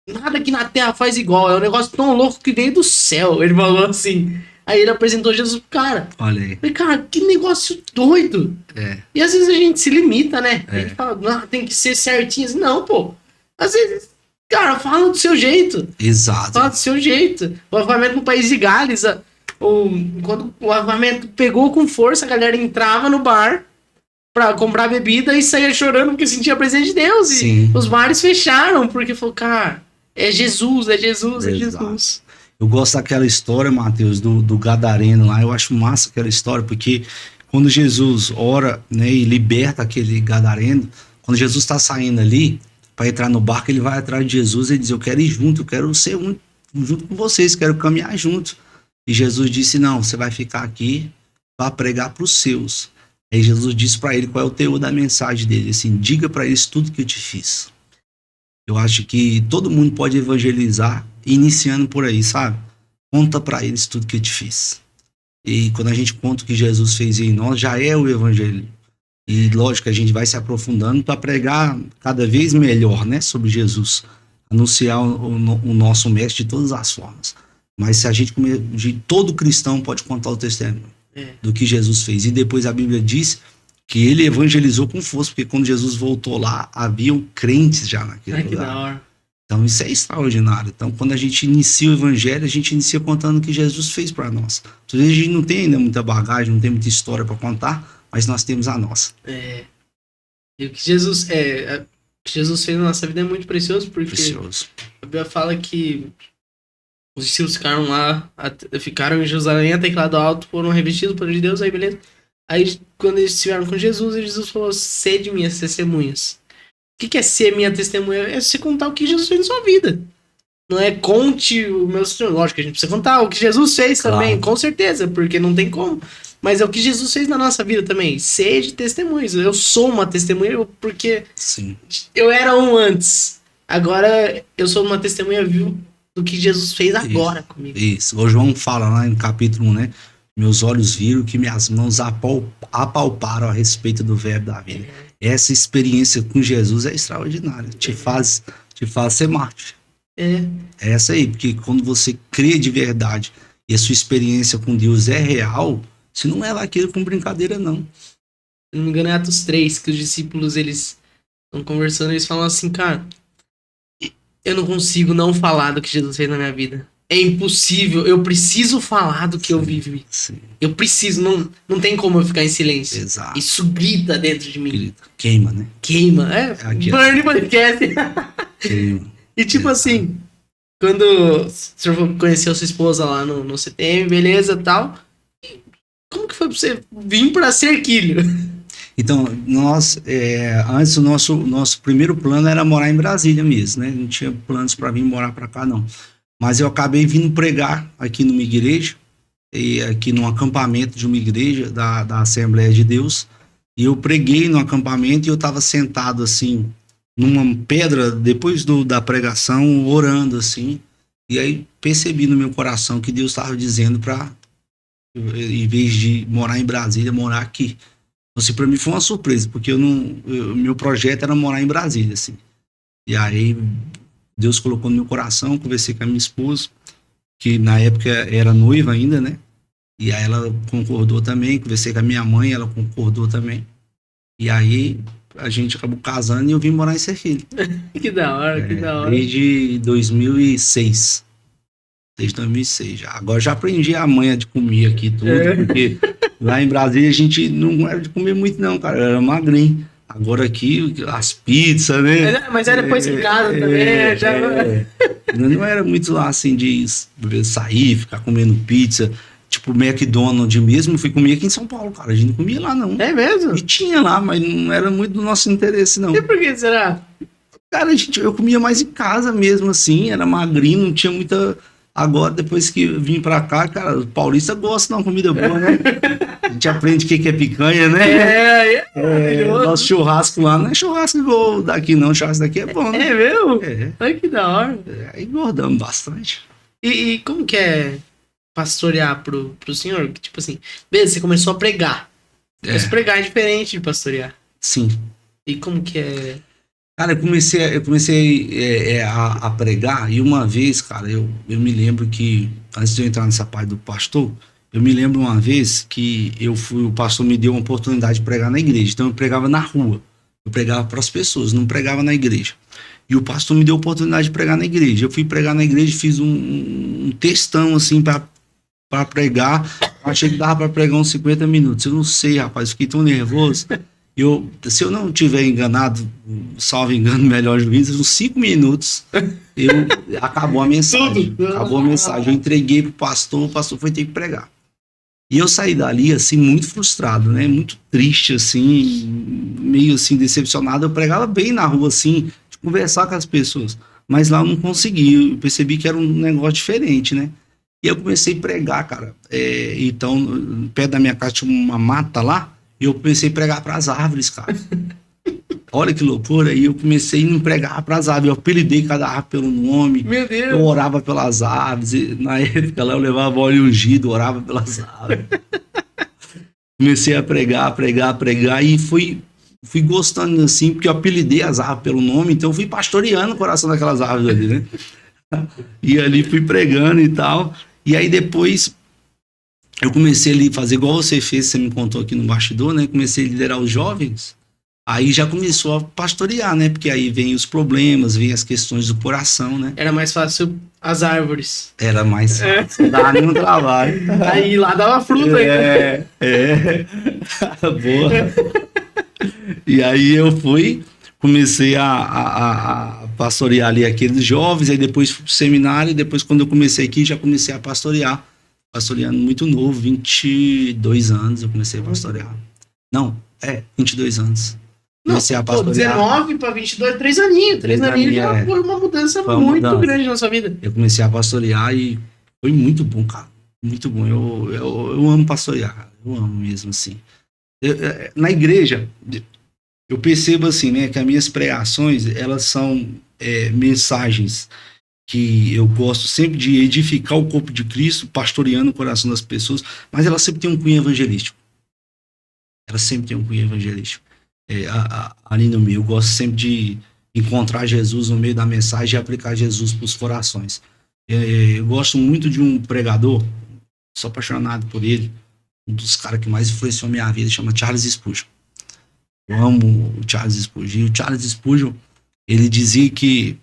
nada aqui na Terra faz igual, é um negócio tão louco que veio do céu. Ele falou assim. Aí ele apresentou Jesus pro cara. Olha aí. Falei, cara, que negócio doido. É. E às vezes a gente se limita, né? A gente fala, não, tem que ser certinho. Assim, não, pô. Às vezes, cara, fala do seu jeito. Exato. Fala do seu jeito. O avivamento no país de Gales, quando o avivamento pegou com força, a galera entrava no bar pra comprar bebida e saía chorando porque sentia a presença de Deus. Sim. E os bares fecharam porque falou, cara, é Jesus, é Jesus, é Jesus. Eu gosto daquela história, Mateus, do Gadareno lá. Eu acho massa aquela história, porque quando Jesus ora, né, e liberta aquele Gadareno, quando Jesus está saindo ali para entrar no barco, ele vai atrás de Jesus e diz, eu quero ir junto, eu quero ser junto com vocês, quero caminhar junto. E Jesus disse, não, você vai ficar aqui para pregar para os seus. Aí Jesus disse para ele qual é o teor da mensagem dele, assim, diga para eles tudo que eu te fiz. Eu acho que todo mundo pode evangelizar iniciando por aí, sabe? Conta para eles tudo que eu te fiz. E quando a gente conta o que Jesus fez em nós, já é o evangelho. E lógico, a gente vai se aprofundando para pregar cada vez melhor, né, sobre Jesus. Anunciar o nosso mestre de todas as formas. Mas se a gente todo cristão pode contar o testemunho do que Jesus fez. E depois a Bíblia diz que ele evangelizou com força, porque quando Jesus voltou lá, haviam crentes já naquele lugar. Que da hora. Então isso é extraordinário. Então quando a gente inicia o evangelho, a gente inicia contando o que Jesus fez para nós. Às vezes a gente não tem ainda muita bagagem, não tem muita história para contar, mas nós temos a nossa. E o que Jesus fez na nossa vida é muito precioso, porque a Bíblia fala que os discípulos ficaram em Jerusalém até que lá do alto foram revestidos pelo poder de Deus, aí beleza. Aí quando eles estiveram com Jesus, Jesus falou: sede minhas testemunhas. O que é ser minha testemunha? É você contar o que Jesus fez na sua vida. Não é conte o meu... Lógico que a gente precisa contar o que Jesus fez também, com certeza, porque não tem como. Mas é o que Jesus fez na nossa vida também. Seja testemunhas. Eu sou uma testemunha porque eu era um antes. Agora eu sou uma testemunha viva do que Jesus fez agora comigo. Isso. O João fala lá no capítulo 1, né? Meus olhos viram que minhas mãos apalparam a respeito do verbo da vida. Essa experiência com Jesus é extraordinária. Te faz ser mártir. Essa aí, porque quando você crê de verdade e a sua experiência com Deus é real, você não leva aquilo com brincadeira, não. Se não me engano, é Atos 3, que os discípulos, eles estão conversando, eles falam assim: cara, eu não consigo não falar do que Jesus fez na minha vida. É impossível, eu preciso falar do que eu vivi. Eu preciso, não tem como eu ficar em silêncio. Exato. Isso grita dentro de mim. Grita. Queima, né? Queima, Burn podcast. Queima. E tipo assim, quando o senhor conheceu sua esposa lá no CTM, beleza, tal, como que foi pra você vir pra Cerquilho? Então, antes o nosso primeiro plano era morar em Brasília mesmo, né? Não tinha planos para vir morar para cá, não. Mas eu acabei vindo pregar aqui numa igreja, aqui num acampamento de uma igreja da Assembleia de Deus. E eu preguei no acampamento e eu estava sentado assim, numa pedra, depois da pregação, orando assim. E aí percebi no meu coração que Deus estava dizendo para, em vez de morar em Brasília, morar aqui. Assim, para mim foi uma surpresa, porque meu projeto era morar em Brasília, assim. E aí Deus colocou no meu coração, conversei com a minha esposa, que na época era noiva ainda, né? E aí ela concordou também, conversei com a minha mãe, ela concordou também. E aí a gente acabou casando e eu vim morar em Cerquilho. Que da hora, que da hora. Desde 2006. Desde 2006 já. Agora já aprendi a manha de comer aqui tudo, porque lá em Brasília a gente não era de comer muito não, cara, era magrinho. Agora aqui, as pizzas, né? Mas era depois em casa também. Não era muito lá assim de sair, ficar comendo pizza. Tipo, McDonald's mesmo, fui comer aqui em São Paulo, cara. A gente não comia lá, não. É mesmo? E tinha lá, mas não era muito do nosso interesse, não. E por que será? Cara, eu comia mais em casa mesmo, assim. Era magrinho, não tinha muita... Agora, depois que vim pra cá, cara, o paulista gosta de uma comida boa, né? A gente aprende o que é picanha, né? Nosso churrasco lá não é churrasco igual daqui, não. O churrasco daqui é bom, né? É mesmo? Olha que da hora. Aí engordamos bastante. E como que é pastorear pro senhor? Tipo assim, beleza, você começou a pregar. Mas pregar é diferente de pastorear. Sim. E como que é? Cara, eu comecei a pregar e uma vez, cara, eu me lembro que, antes de eu entrar nessa parte do pastor, eu me lembro uma vez que o pastor me deu uma oportunidade de pregar na igreja. Então eu pregava na rua, eu pregava para as pessoas, não pregava na igreja. E o pastor me deu a oportunidade de pregar na igreja. Eu fui pregar na igreja, fiz um textão assim para pregar. Achei que dava para pregar uns 50 minutos. Eu não sei, rapaz, fiquei tão nervoso. Se eu não tiver enganado, salvo engano, melhor juízo, uns 5 minutos, acabou a mensagem. Acabou a mensagem. Eu entreguei pro pastor, o pastor foi ter que pregar. E eu saí dali, assim, muito frustrado, né? Muito triste, assim, meio assim, decepcionado. Eu pregava bem na rua, assim, de conversar com as pessoas. Mas lá eu não consegui. Eu percebi que era um negócio diferente, né? E eu comecei a pregar, cara. Então, perto da minha casa tinha uma mata lá. E eu comecei a pregar para as árvores, cara. Olha que loucura. E eu comecei a pregar para as árvores. Eu apelidei cada árvore pelo nome. Meu Deus. Eu orava pelas árvores. Na época lá eu levava óleo ungido, orava pelas árvores. Comecei a pregar e fui gostando assim, porque eu apelidei as árvores pelo nome, então eu fui pastoreando o coração daquelas árvores ali, né? E ali fui pregando e tal. E aí depois eu comecei ali a fazer igual você fez, você me contou aqui no bastidor, né? Comecei a liderar os jovens. Aí já começou a pastorear, né? Porque aí vem os problemas, vem as questões do coração, né? Era mais fácil as árvores. Era mais fácil, não dava nenhum trabalho. Aí lá dava fruta ainda. Boa. E aí eu comecei a pastorear ali aqueles jovens, aí depois fui pro seminário, e depois quando eu comecei aqui, já comecei a pastoreando muito novo, 22 anos eu comecei a pastorear. Não, 22 anos. Não, Comecei a pastorear. 19 para 22, 3 aninhos. 3 aninhos já foi uma mudança muito grande na sua vida. Eu comecei a pastorear e foi muito bom, cara. Muito bom. Eu amo pastorear. Eu amo mesmo, assim. Na igreja, eu percebo assim, né, que as minhas pregações, elas são mensagens que eu gosto sempre de edificar o corpo de Cristo, pastoreando o coração das pessoas, mas ela sempre tem um cunho evangelístico. Ela sempre tem um cunho evangelístico. Ali no meio, eu gosto sempre de encontrar Jesus no meio da mensagem e aplicar Jesus para os corações. Eu gosto muito de um pregador, sou apaixonado por ele, um dos caras que mais influenciou minha vida, chama Charles Spurgeon. Eu amo o Charles Spurgeon. E o Charles Spurgeon, ele disse que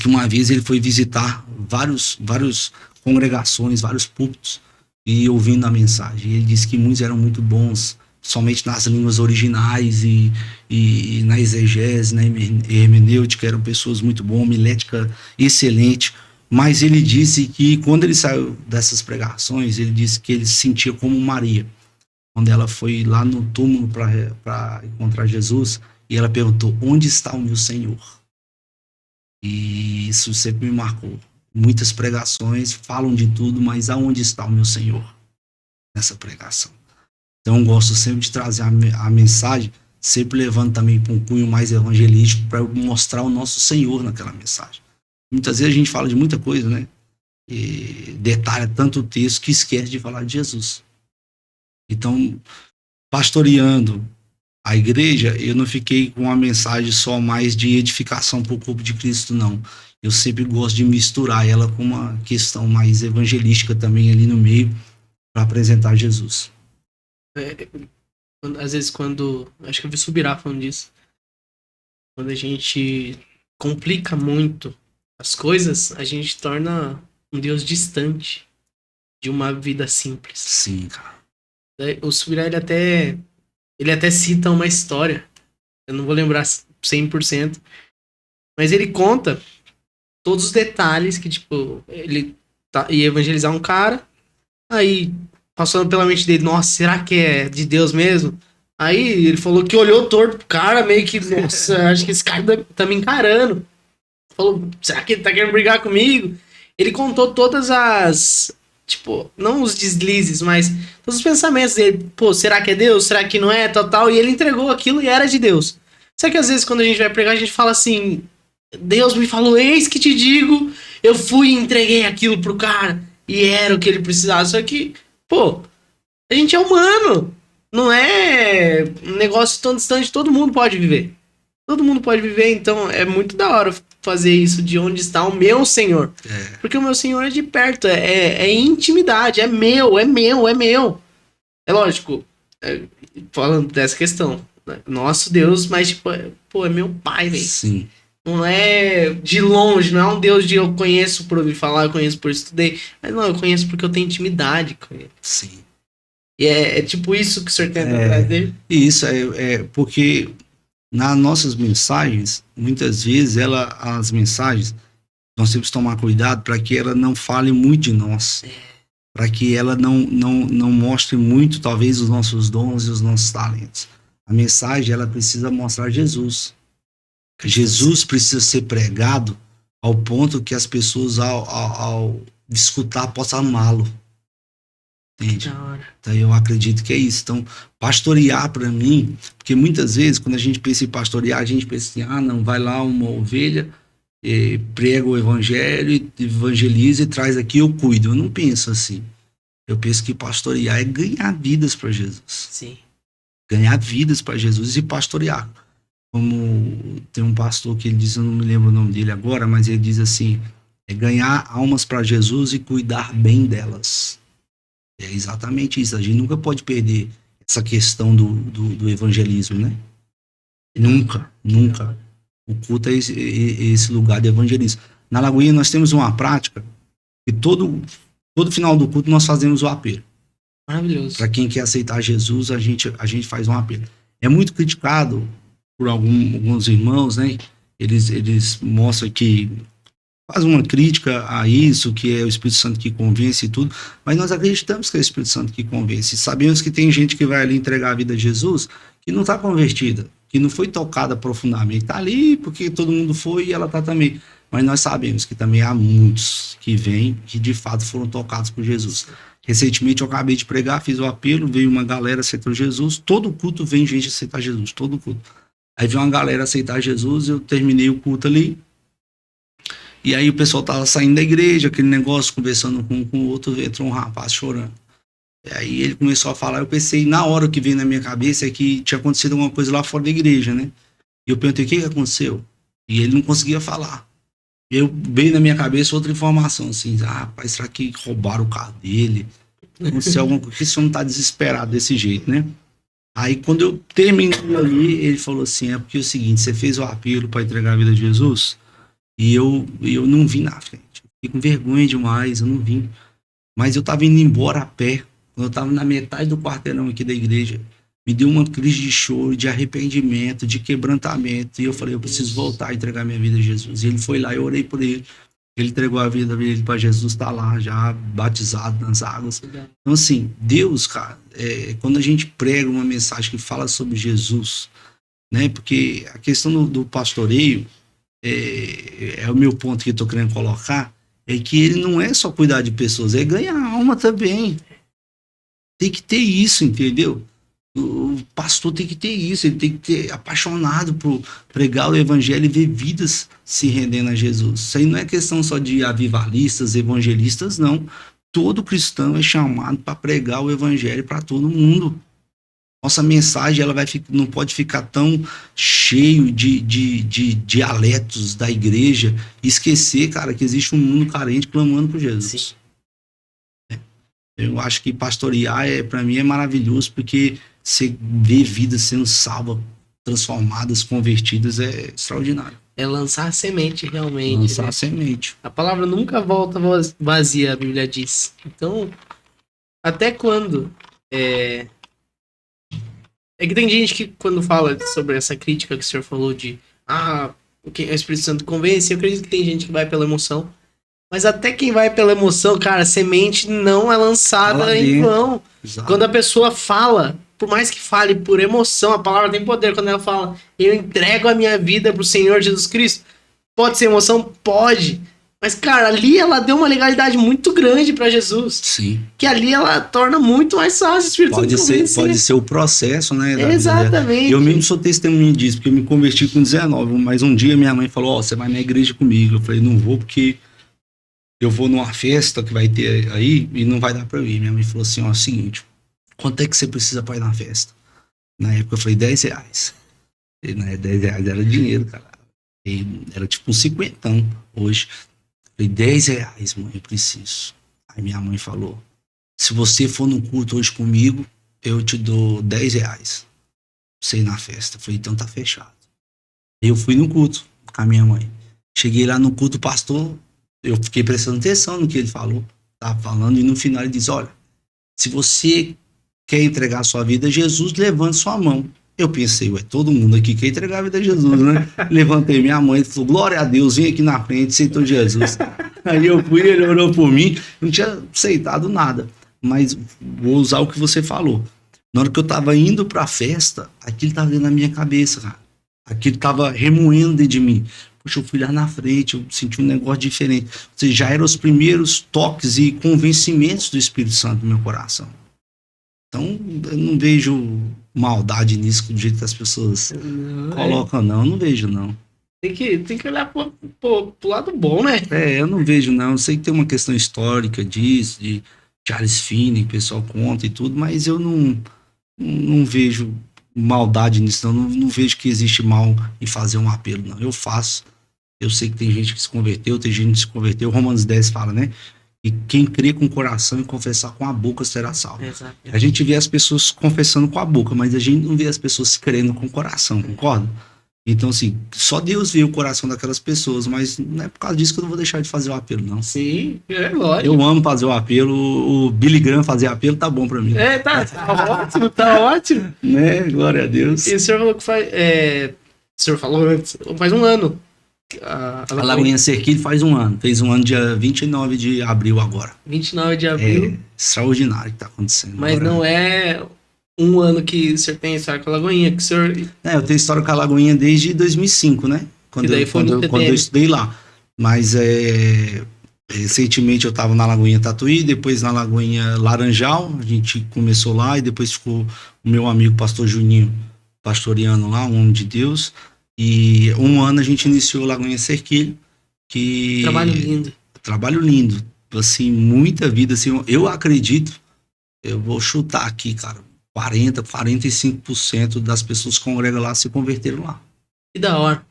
uma vez ele foi visitar vários congregações, vários púlpitos, e ouvindo a mensagem. Ele disse que muitos eram muito bons, somente nas línguas originais e na exegese, na hermenêutica, eram pessoas muito boas, homilética excelente. Mas ele disse que quando ele saiu dessas pregações, ele disse que ele se sentia como Maria, quando ela foi lá no túmulo para encontrar Jesus, e ela perguntou: onde está o meu Senhor? E isso sempre me marcou. Muitas pregações falam de tudo, mas aonde está o meu Senhor nessa pregação? Então eu gosto sempre de trazer a mensagem, sempre levando também para um cunho mais evangelístico, para mostrar o nosso Senhor naquela mensagem. Muitas vezes a gente fala de muita coisa, né? E detalha tanto o texto que esquece de falar de Jesus. Então, pastoreando a igreja, eu não fiquei com uma mensagem só mais de edificação para o corpo de Cristo, não. Eu sempre gosto de misturar ela com uma questão mais evangelística também ali no meio, para apresentar Jesus. Às vezes acho que eu vi Subirá falando disso, quando a gente complica muito as coisas, a gente torna um Deus distante de uma vida simples. Sim, cara. O Subirá, ele até cita uma história, eu não vou lembrar 100%, mas ele conta todos os detalhes que, tipo, ele ia evangelizar um cara, aí passando pela mente dele, nossa, será que é de Deus mesmo? Aí ele falou que olhou torto pro cara, meio que, nossa, acho que esse cara tá me encarando. Falou, será que ele tá querendo brigar comigo? Ele contou todas as, tipo, não os deslizes, mas todos os pensamentos dele. Pô, será que é Deus? Será que não é? Tal. E ele entregou aquilo e era de Deus. Só que às vezes quando a gente vai pregar, a gente fala assim, Deus me falou, eis que te digo, eu fui e entreguei aquilo pro cara. E era o que ele precisava. Só que, pô, a gente é humano. Não é um negócio tão distante, todo mundo pode viver. Todo mundo pode viver, então é muito da hora fazer isso de onde está o meu Senhor. Porque o meu Senhor é de perto, é intimidade, é meu. É lógico, falando dessa questão, nosso Deus, mas tipo, pô, é meu pai, velho. Sim. Não é de longe, não é um Deus de eu conheço por ouvir falar, eu conheço por estudei. Mas não, eu conheço porque eu tenho intimidade com ele. Sim. E é tipo isso que o senhor tenta trazer? Isso, porque nas nossas mensagens, muitas vezes, as mensagens, nós temos que tomar cuidado para que ela não fale muito de nós. Para que ela não mostre muito, talvez, os nossos dons e os nossos talentos. A mensagem, ela precisa mostrar Jesus. Jesus precisa ser pregado ao ponto que as pessoas, ao escutar, possam amá-lo. Entende? Então eu acredito que é isso. Então, pastorear para mim, porque muitas vezes quando a gente pensa em pastorear, a gente pensa assim, não, vai lá uma ovelha, prega o evangelho, evangeliza e traz aqui, eu cuido. Eu não penso assim. Eu penso que pastorear é ganhar vidas para Jesus. Sim. Ganhar vidas para Jesus e pastorear. Como tem um pastor que ele diz, eu não me lembro o nome dele agora, mas ele diz assim, é ganhar almas para Jesus e cuidar bem delas. É exatamente isso. A gente nunca pode perder essa questão do evangelismo, né? Nunca. O culto é esse lugar de evangelismo. Na Lagoinha nós temos uma prática que todo final do culto nós fazemos o apelo. Maravilhoso. Para quem quer aceitar Jesus, a gente faz um apelo. É muito criticado por alguns irmãos, né? Eles mostram que faz uma crítica a isso, que é o Espírito Santo que convence e tudo, mas nós acreditamos que é o Espírito Santo que convence. Sabemos que tem gente que vai ali entregar a vida a Jesus que não está convertida, que não foi tocada profundamente. Está ali porque todo mundo foi e ela está também. Mas nós sabemos que também há muitos que vêm que de fato foram tocados por Jesus. Recentemente eu acabei de pregar, fiz o apelo, veio uma galera aceitar Jesus. Todo culto vem gente aceitar Jesus, todo culto. Aí veio uma galera aceitar Jesus, eu terminei o culto ali. E aí o pessoal tava saindo da igreja, aquele negócio, conversando com o outro, entrou um rapaz chorando. E aí ele começou a falar, eu pensei, na hora que veio na minha cabeça é que tinha acontecido alguma coisa lá fora da igreja, né? E eu perguntei, o que aconteceu? E ele não conseguia falar. Eu veio na minha cabeça outra informação, assim, rapaz, será que roubaram o carro dele? Aconteceu alguma coisa, porque esse homem tá desesperado desse jeito, né? Aí quando eu terminei ali, ele falou assim, é porque é o seguinte, você fez o apelo para entregar a vida a Jesus e eu não vim na frente. Fiquei com vergonha demais, eu não vim. Mas eu tava indo embora a pé, quando eu tava na metade do quarteirão aqui da igreja, me deu uma crise de choro, de arrependimento, de quebrantamento. E eu falei, eu preciso voltar a entregar minha vida a Jesus. E ele foi lá, eu orei por ele. Ele entregou a vida dele para Jesus, tá lá já batizado nas águas. Então assim, Deus, cara, quando a gente prega uma mensagem que fala sobre Jesus, né? Porque a questão do pastoreio, é o meu ponto que eu tô querendo colocar, é que ele não é só cuidar de pessoas, é ganhar alma também. Tem que ter isso, entendeu? O pastor tem que ter isso, ele tem que ter apaixonado por pregar o evangelho e ver vidas se rendendo a Jesus. Isso aí não é questão só de avivalistas, evangelistas, não. Todo cristão é chamado para pregar o evangelho para todo mundo. Nossa mensagem ela não pode ficar tão cheio de dialetos da igreja e esquecer, cara, que existe um mundo carente clamando por Jesus. Eu acho que pastorear, para mim, é maravilhoso, porque você vê vidas sendo salvas, transformadas, convertidas, é extraordinário. É lançar semente, realmente. Lançar né? semente. A palavra nunca volta vazia, a Bíblia diz. Então, até quando? É que tem gente que, quando fala sobre essa crítica que o senhor falou de o Espírito Santo convence, eu acredito que tem gente que vai pela emoção. Mas até quem vai pela emoção, cara, semente não é lançada em vão. Exato. Quando a pessoa fala, por mais que fale por emoção, a palavra tem poder. Quando ela fala, eu entrego a minha vida pro Senhor Jesus Cristo, pode ser emoção? Pode. Mas, cara, ali ela deu uma legalidade muito grande pra Jesus. Sim. Que ali ela torna muito mais fácil o Espírito Santo. Pode ser o processo, né? Exatamente. Eu mesmo sou testemunho disso, porque eu me converti com 19, mas um dia minha mãe falou, você vai na igreja comigo. Eu falei, não vou, porque eu vou numa festa que vai ter aí e não vai dar pra eu ir. Minha mãe falou assim, seguinte, quanto é que você precisa pra ir na festa? Na época eu falei, R$10. E, né, R$10 era dinheiro, cara. E era tipo um 50 hoje. Eu falei, R$10, mãe, eu preciso. Aí minha mãe falou, se você for no culto hoje comigo, eu te dou R$10 pra você ir na festa. Eu falei, então tá fechado. Eu fui no culto com a minha mãe. Cheguei lá no culto, o pastor, eu fiquei prestando atenção no que ele falou, tava falando, e no final ele diz, olha, se você quer entregar a sua vida a Jesus, levante sua mão. Eu pensei, todo mundo aqui quer entregar a vida a Jesus, né? Levantei minha mãe e falou, glória a Deus, vem aqui na frente, aceitou Jesus. Aí eu fui, ele orou por mim, não tinha aceitado nada, mas vou usar o que você falou. Na hora que eu tava indo pra festa, aquilo tava dentro da minha cabeça, cara. Aquilo tava remoendo dentro de mim. Poxa, eu fui lá na frente, eu senti um negócio diferente. Ou seja, já eram os primeiros toques e convencimentos do Espírito Santo no meu coração. Então, eu não vejo maldade nisso, do jeito que as pessoas colocam, não. Eu não vejo, não. Tem que olhar pro lado bom, né? Eu não vejo, não. Eu sei que tem uma questão histórica disso, de Charles Finney, o pessoal conta e tudo, mas eu não vejo maldade nisso, não vejo que existe mal em fazer um apelo, não. Eu faço. Eu sei que tem gente que se converteu, tem gente que se converteu. Romanos 10 fala, né? E quem crê com o coração e confessar com a boca será salvo. Exato. A gente vê as pessoas confessando com a boca, mas a gente não vê as pessoas crendo com o coração, concorda? Então, assim, só Deus vê o coração daquelas pessoas, mas não é por causa disso que eu não vou deixar de fazer o apelo, não. Sim, é lógico. Eu amo fazer o apelo, o Billy Graham fazer apelo tá bom pra mim. Tá ótimo, tá ótimo. Né? Glória a Deus. E o senhor falou que faz. O senhor falou antes, faz um ano. A Lagoinha Cerquilho faz um ano. Fez um ano dia 29 de abril agora. 29 de abril. É extraordinário que tá acontecendo. Mas agora. Não é um ano que o senhor tem história com a Lagoinha, que o senhor... Eu tenho história com a Lagoinha desde 2005, né? Quando eu estudei lá. Mas recentemente eu tava na Lagoinha Tatuí, depois na Lagoinha Laranjal, a gente começou lá e depois ficou o meu amigo pastor Juninho pastoreando lá, um homem de Deus. E um ano a gente iniciou Lagoinha Cerquilho, que... Trabalho lindo. Assim, muita vida, assim, eu acredito, eu vou chutar aqui, cara, 45% das pessoas que congregam lá se converteram lá. Que da hora.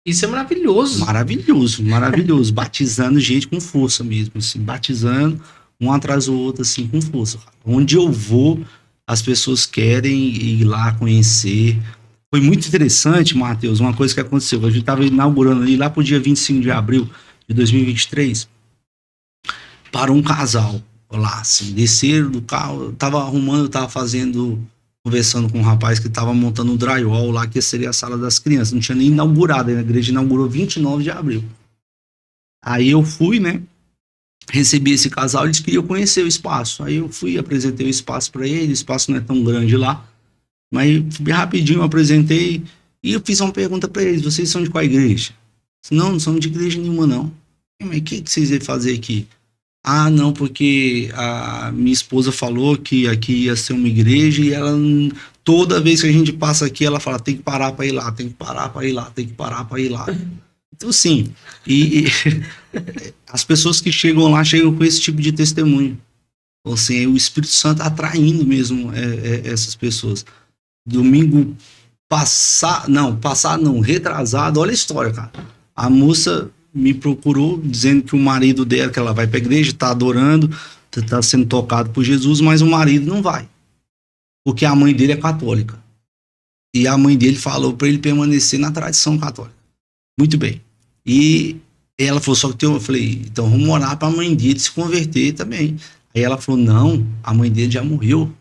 Isso é maravilhoso. Maravilhoso. Batizando gente com força mesmo, assim, batizando um atrás do outro, assim, com força. Cara. Onde eu vou, as pessoas querem ir lá conhecer. Foi muito interessante, Matheus, uma coisa que aconteceu. A gente estava inaugurando ali lá pro dia 25 de abril de 2023. Parou um casal lá, assim, desceram do carro, eu tava conversando com um rapaz que tava montando um drywall lá, que seria a sala das crianças, não tinha nem inaugurado, a igreja inaugurou 29 de abril. Aí eu fui, né, recebi esse casal, eles queriam conhecer o espaço, aí eu fui, apresentei o espaço para eles, o espaço não é tão grande lá, mas bem rapidinho eu apresentei e eu fiz uma pergunta para eles, vocês são de qual igreja? Não somos de igreja nenhuma não. Mas o que vocês iam fazer aqui? Ah, não, porque a minha esposa falou que aqui ia ser uma igreja e ela, toda vez que a gente passa aqui, ela fala, tem que parar para ir lá, tem que parar para ir lá, tem que parar para ir lá. Então, sim, e as pessoas que chegam lá, chegam com esse tipo de testemunho. Então, assim, é o Espírito Santo atraindo mesmo essas pessoas. Domingo retrasado, olha a história, cara. A moça me procurou dizendo que o marido dela, que ela vai pra igreja, tá adorando, tá sendo tocado por Jesus, mas o marido não vai. Porque a mãe dele é católica. E a mãe dele falou para ele permanecer na tradição católica. Muito bem. E ela falou, só que eu falei, então vamos orar pra mãe dele se converter também. Aí ela falou, não, a mãe dele já morreu.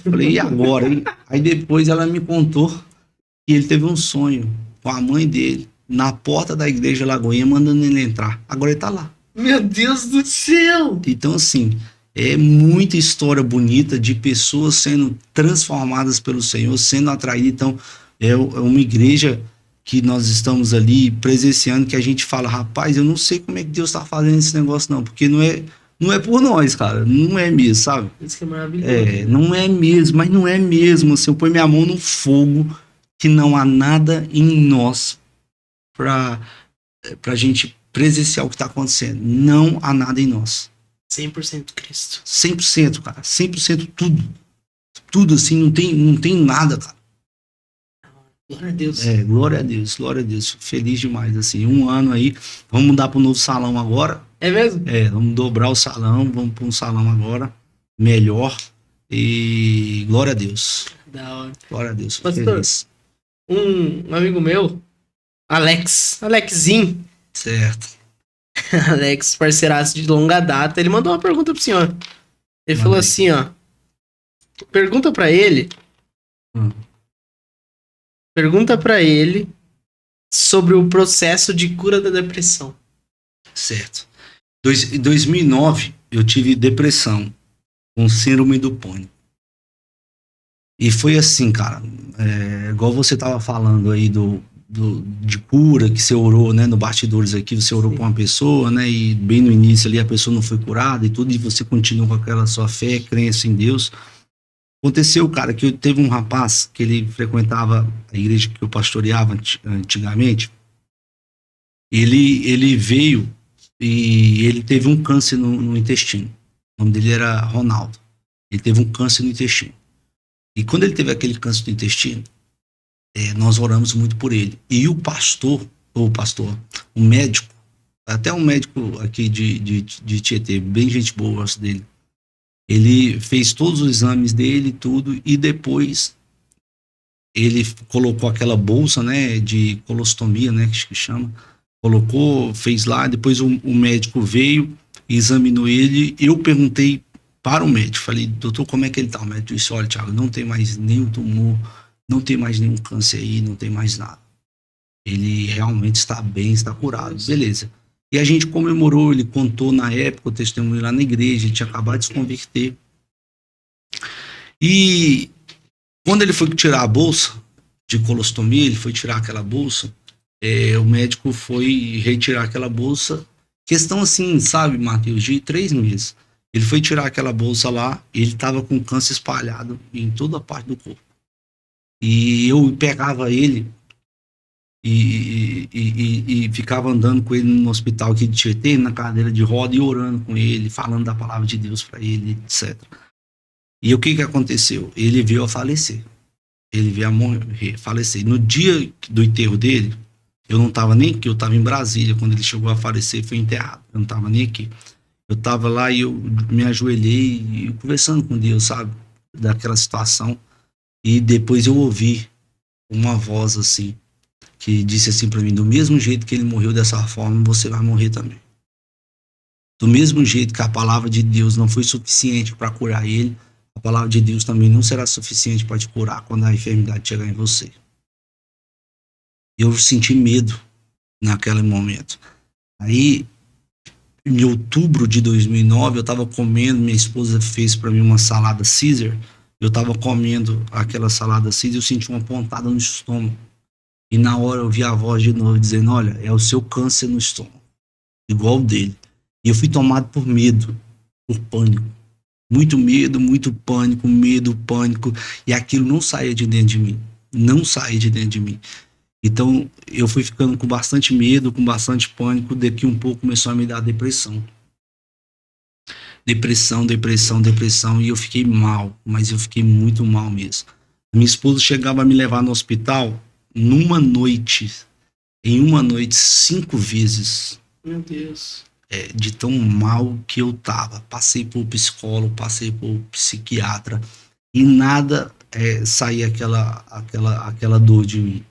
Falei, e agora? Aí depois ela me contou que ele teve um sonho com a mãe dele na porta da igreja Lagoinha, mandando ele entrar. Agora ele tá lá. Meu Deus do céu! Então, assim, é muita história bonita de pessoas sendo transformadas pelo Senhor, sendo atraídas. Então, é uma igreja que nós estamos ali presenciando, que a gente fala, rapaz, eu não sei como é que Deus tá fazendo esse negócio não, porque não é por nós, cara, não é mesmo, sabe? Isso que é maravilhoso. Não é mesmo, mas não é mesmo, assim, eu ponho minha mão no fogo, que não há nada em nós pra gente presenciar o que tá acontecendo. Não há nada em nós. 100% Cristo. 100%, cara. 100% tudo. Tudo, assim, não tem nada, cara. Glória a Deus. Glória a Deus, glória a Deus. Fico feliz demais, assim. Um ano aí. Vamos mudar pro novo salão agora. É mesmo? Vamos dobrar o salão. Vamos pra um salão agora. Melhor. E glória a Deus. Da hora. Glória a Deus. Fico Pastor, feliz. Um amigo meu, Alexinho. Certo. Alex, parceiraço de longa data, ele mandou uma pergunta pro senhor. Ele falou assim, ó. Pergunta pra ele. Pergunta pra ele sobre o processo de cura da depressão. Certo. Em 2009, eu tive depressão com síndrome do pânico. E foi assim, cara, igual você tava falando aí de cura, que você orou, né, no bastidores aqui, você orou pra uma pessoa, né, e bem no início ali a pessoa não foi curada e tudo, e você continua com aquela sua fé, crença em Deus. Aconteceu, cara, que teve um rapaz que ele frequentava a igreja que eu pastoreava antigamente. Ele veio e ele teve um câncer no intestino. O nome dele era Ronaldo. Ele teve um câncer no intestino. E quando ele teve aquele câncer no intestino, nós oramos muito por ele. E o médico, até um médico aqui de Tietê, bem gente boa, eu gosto dele. Ele fez todos os exames dele, tudo, e depois ele colocou aquela bolsa, né, de colostomia, né, que chama. Colocou, fez lá, depois o médico veio, examinou ele. Eu perguntei para o médico, falei, doutor, como é que ele tá? O médico disse, olha, Thiago, não tem mais nenhum tumor, não tem mais nenhum câncer aí, não tem mais nada. Ele realmente está bem, está curado, beleza. E a gente comemorou, ele contou na época o testemunho lá na igreja, ele tinha acabado de se converter. E quando ele foi tirar a bolsa de colostomia, ele foi tirar aquela bolsa, o médico foi retirar aquela bolsa, questão assim, sabe, Matheus, de 3 meses. Ele foi tirar aquela bolsa lá, ele estava com câncer espalhado em toda a parte do corpo. E eu pegava ele e ficava andando com ele no hospital aqui de Tietê, na cadeira de roda, e orando com ele, falando da palavra de Deus para ele, etc. E o que aconteceu? Ele veio a falecer. Ele veio a morrer, falecer. No dia do enterro dele, eu não estava nem aqui, eu estava em Brasília, quando ele chegou a falecer, foi enterrado. Eu não estava nem aqui. Eu estava lá e eu me ajoelhei e conversando com Deus, sabe? Daquela situação. E depois eu ouvi uma voz assim, que disse assim para mim, do mesmo jeito que ele morreu dessa forma, você vai morrer também. Do mesmo jeito que a palavra de Deus não foi suficiente para curar ele, a palavra de Deus também não será suficiente para te curar quando a enfermidade chegar em você. Eu senti medo naquele momento. Aí, em outubro de 2009, eu estava comendo, minha esposa fez para mim uma salada Caesar, eu estava comendo aquela salada Caesar e eu senti uma pontada no estômago. E na hora eu vi a voz de novo dizendo, olha, é o seu câncer no estômago, igual o dele. E eu fui tomado por medo, por pânico. Muito medo, muito pânico, medo, pânico. E aquilo não saía de dentro de mim. Não saía de dentro de mim. Então eu fui ficando com bastante medo, com bastante pânico. Daqui um pouco começou a me dar depressão. Depressão. E eu fiquei mal, mas eu fiquei muito mal mesmo. Minha esposa chegava a me levar no hospital em uma noite 5 vezes. Meu Deus. De tão mal que eu tava. Passei por psicólogo, passei por psiquiatra e nada saía aquela dor de mim.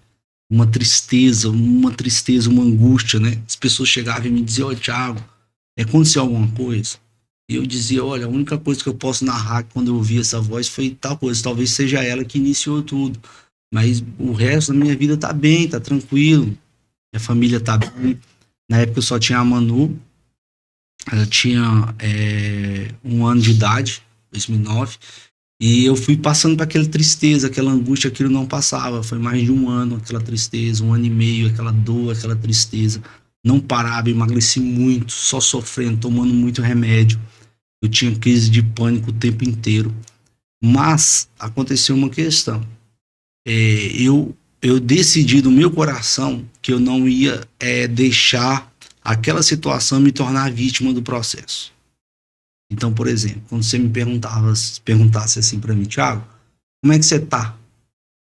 Uma tristeza, uma angústia, né? As pessoas chegavam e me diziam, Thiago, aconteceu alguma coisa? E eu dizia, olha, a única coisa que eu posso narrar quando eu ouvi essa voz foi tal coisa, talvez seja ela que iniciou tudo. Mas o resto da minha vida tá bem, tá tranquilo. Minha família tá bem. Na época eu só tinha a Manu. Ela tinha 1 ano de idade, 2009. E eu fui passando por aquela tristeza, aquela angústia, aquilo não passava. Foi mais de 1 ano, aquela tristeza, 1 ano e meio, aquela dor, aquela tristeza. Não parava, emagreci muito, só sofrendo, tomando muito remédio. Eu tinha crise de pânico o tempo inteiro. Mas aconteceu uma questão. Eu decidi no meu coração que eu não ia deixar aquela situação me tornar vítima do processo. Então, por exemplo, quando você me perguntasse assim para mim, Thiago, como é que você tá?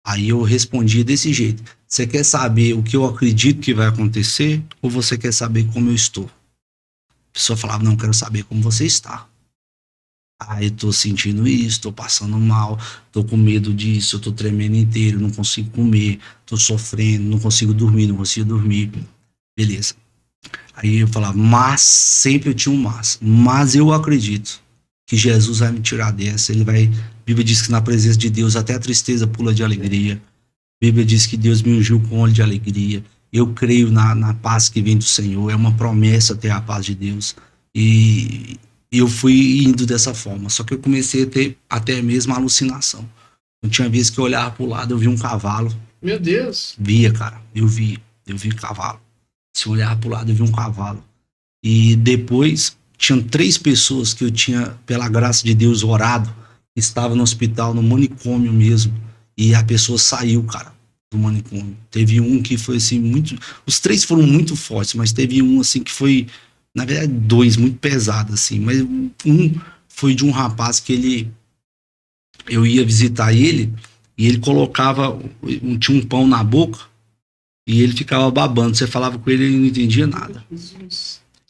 Aí eu respondia desse jeito. Você quer saber o que eu acredito que vai acontecer ou você quer saber como eu estou? A pessoa falava, não, eu quero saber como você está. Eu tô sentindo isso, tô passando mal, tô com medo disso, eu tô tremendo inteiro, não consigo comer, tô sofrendo, não consigo dormir. Beleza. Aí eu falava, mas, sempre eu tinha um mas eu acredito que Jesus vai me tirar dessa, a Bíblia diz que na presença de Deus até a tristeza pula de alegria, a Bíblia diz que Deus me ungiu com óleo de alegria, eu creio na paz que vem do Senhor, é uma promessa ter a paz de Deus, e eu fui indo dessa forma, só que eu comecei a ter até mesmo alucinação. Eu tinha vezes que eu olhava pro lado, eu via um cavalo. Meu Deus. Via, cara, eu vi cavalo. Se eu olhar pro lado, eu vi um cavalo. E depois, tinham 3 pessoas que eu tinha, pela graça de Deus, orado. Estava no hospital, no manicômio mesmo. E a pessoa saiu, cara, do manicômio. Teve um que foi assim, muito... Os 3 foram muito fortes, mas teve um assim que foi... Na verdade, 2 muito pesados, assim. Mas um foi de um rapaz que eu ia visitar ele e ele colocava, tinha um pão na boca e ele ficava babando. Você falava com ele, ele não entendia nada.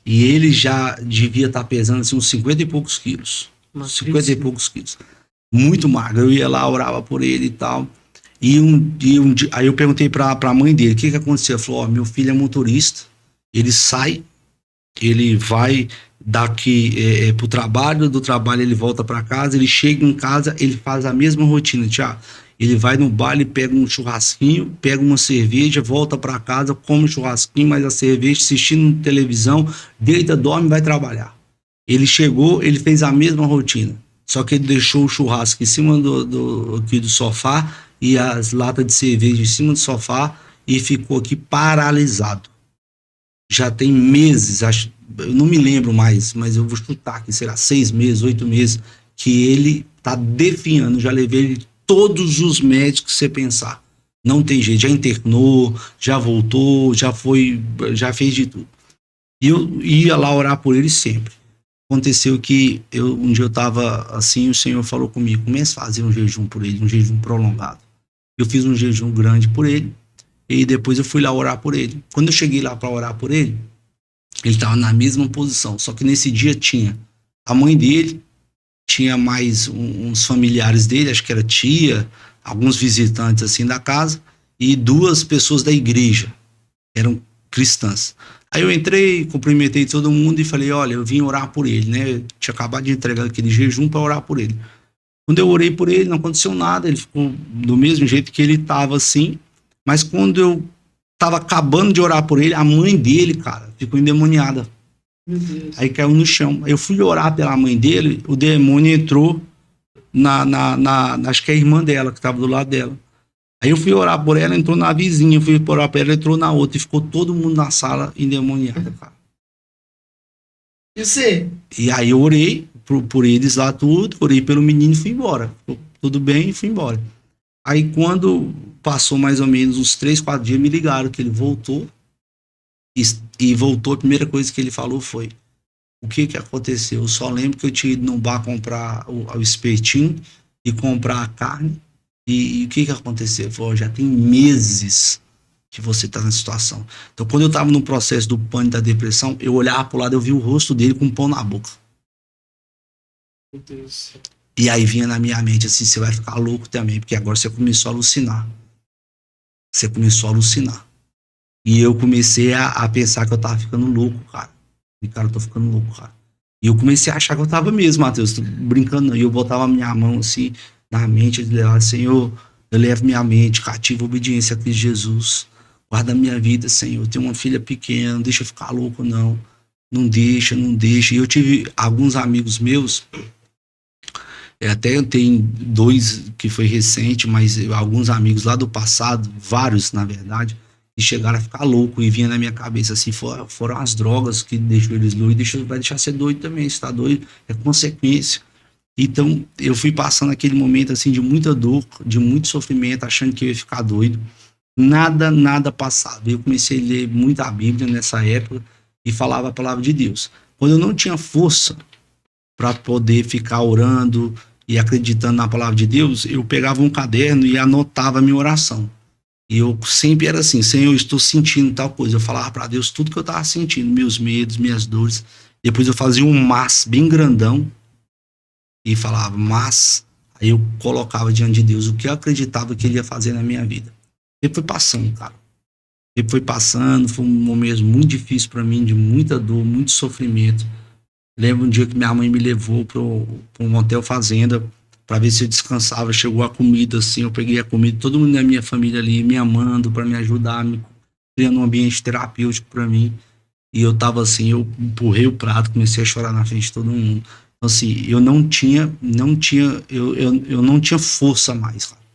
E ele já devia estar pesando assim, uns 50 e poucos quilos. 50 e poucos quilos. Muito magro. Eu ia lá, orava por ele e tal. Aí eu perguntei pra mãe dele, o que aconteceu? Ela falou, ó, meu filho é motorista, ele sai, ele vai daqui pro trabalho, do trabalho ele volta pra casa, ele chega em casa, ele faz a mesma rotina, Thiago. Ele vai no bar, ele pega um churrasquinho, pega uma cerveja, volta pra casa, come o churrasquinho, mais a cerveja, assistindo televisão, deita, dorme e vai trabalhar. Ele chegou, ele fez a mesma rotina, só que ele deixou o churrasco em cima aqui do sofá e as latas de cerveja em cima do sofá e ficou aqui paralisado. Já tem meses, acho, eu não me lembro mais, mas eu vou chutar aqui, será 6 meses, 8 meses, que ele tá definhando. Já levei ele todos os médicos que você pensar. Não tem jeito, já internou, já voltou, já fez de tudo. E eu ia lá orar por ele sempre. Aconteceu que um dia eu tava assim, o Senhor falou comigo, comece a fazer um jejum por ele, um jejum prolongado. Eu fiz um jejum grande por ele e depois eu fui lá orar por ele. Quando eu cheguei lá para orar por ele, ele estava na mesma posição, só que nesse dia tinha a mãe dele, tinha mais uns familiares dele, acho que era tia, alguns visitantes assim da casa e 2 pessoas da igreja, eram cristãs. Aí eu entrei, cumprimentei todo mundo e falei, olha, eu vim orar por ele, né? Eu tinha acabado de entregar aquele jejum para orar por ele. Quando eu orei por ele, não aconteceu nada, ele ficou do mesmo jeito que ele estava assim, mas quando eu tava acabando de orar por ele, a mãe dele, cara, ficou endemoniada. Meu Deus. Aí caiu no chão. Aí eu fui orar pela mãe dele, o demônio entrou acho que é a irmã dela, que estava do lado dela. Aí eu fui orar por ela, entrou na vizinha, fui orar por ela, entrou na outra, e ficou todo mundo na sala endemoniado, cara. E você? E aí eu orei por eles lá tudo, orei pelo menino e fui embora. Tudo bem e fui embora. Aí quando passou mais ou menos uns 3, 4 dias, me ligaram que ele voltou. E voltou, a primeira coisa que ele falou foi: o que aconteceu? Eu só lembro que eu tinha ido no bar comprar o espetinho e comprar a carne. E o que aconteceu? Ele falou: já tem meses que você tá nessa situação. Então, quando eu tava no processo do pânico, da depressão, eu olhava pro lado, eu vi o rosto dele com um pão na boca. Meu Deus. E aí vinha na minha mente assim: você vai ficar louco também, porque agora você começou a alucinar. Você começou a alucinar. E eu comecei a pensar que eu tava ficando louco, cara. E, cara, eu tô ficando louco, cara. E eu comecei a achar que eu tava mesmo, Matheus, tô brincando não. E eu botava a minha mão assim na mente, eu dizia: Senhor, eu levo minha mente cativa a obediência a Cristo Jesus. Guarda a minha vida, Senhor. Eu tenho uma filha pequena, não deixa eu ficar louco, não. Não deixa. E eu tive alguns amigos meus, até eu tenho 2 que foi recente, mas alguns amigos lá do passado, vários na verdade, e chegaram a ficar louco e vinha na minha cabeça assim, foram as drogas que deixou eles doidos, vai deixar ser doido também, se tá doido, é consequência. Então eu fui passando aquele momento assim de muita dor, de muito sofrimento, achando que eu ia ficar doido. Nada passava. Eu comecei a ler muito a Bíblia nessa época e falava a palavra de Deus. Quando eu não tinha força para poder ficar orando e acreditando na palavra de Deus, eu pegava um caderno e anotava a minha oração. E eu sempre era assim: Senhor, eu estou sentindo tal coisa. Eu falava para Deus tudo que eu estava sentindo, meus medos, minhas dores. Depois eu fazia um mas bem grandão e falava mas. Aí eu colocava diante de Deus o que eu acreditava que ele ia fazer na minha vida. E foi passando, cara. E foi passando, foi um momento muito difícil para mim, de muita dor, muito sofrimento. Lembro um dia que minha mãe me levou para um hotel fazenda para ver se eu descansava. Chegou a comida assim, eu peguei a comida, todo mundo da minha família ali me amando para me ajudar, me criando um ambiente terapêutico para mim. E eu tava assim, eu empurrei o prato, comecei a chorar na frente de todo mundo. Então assim, eu não tinha força mais, cara.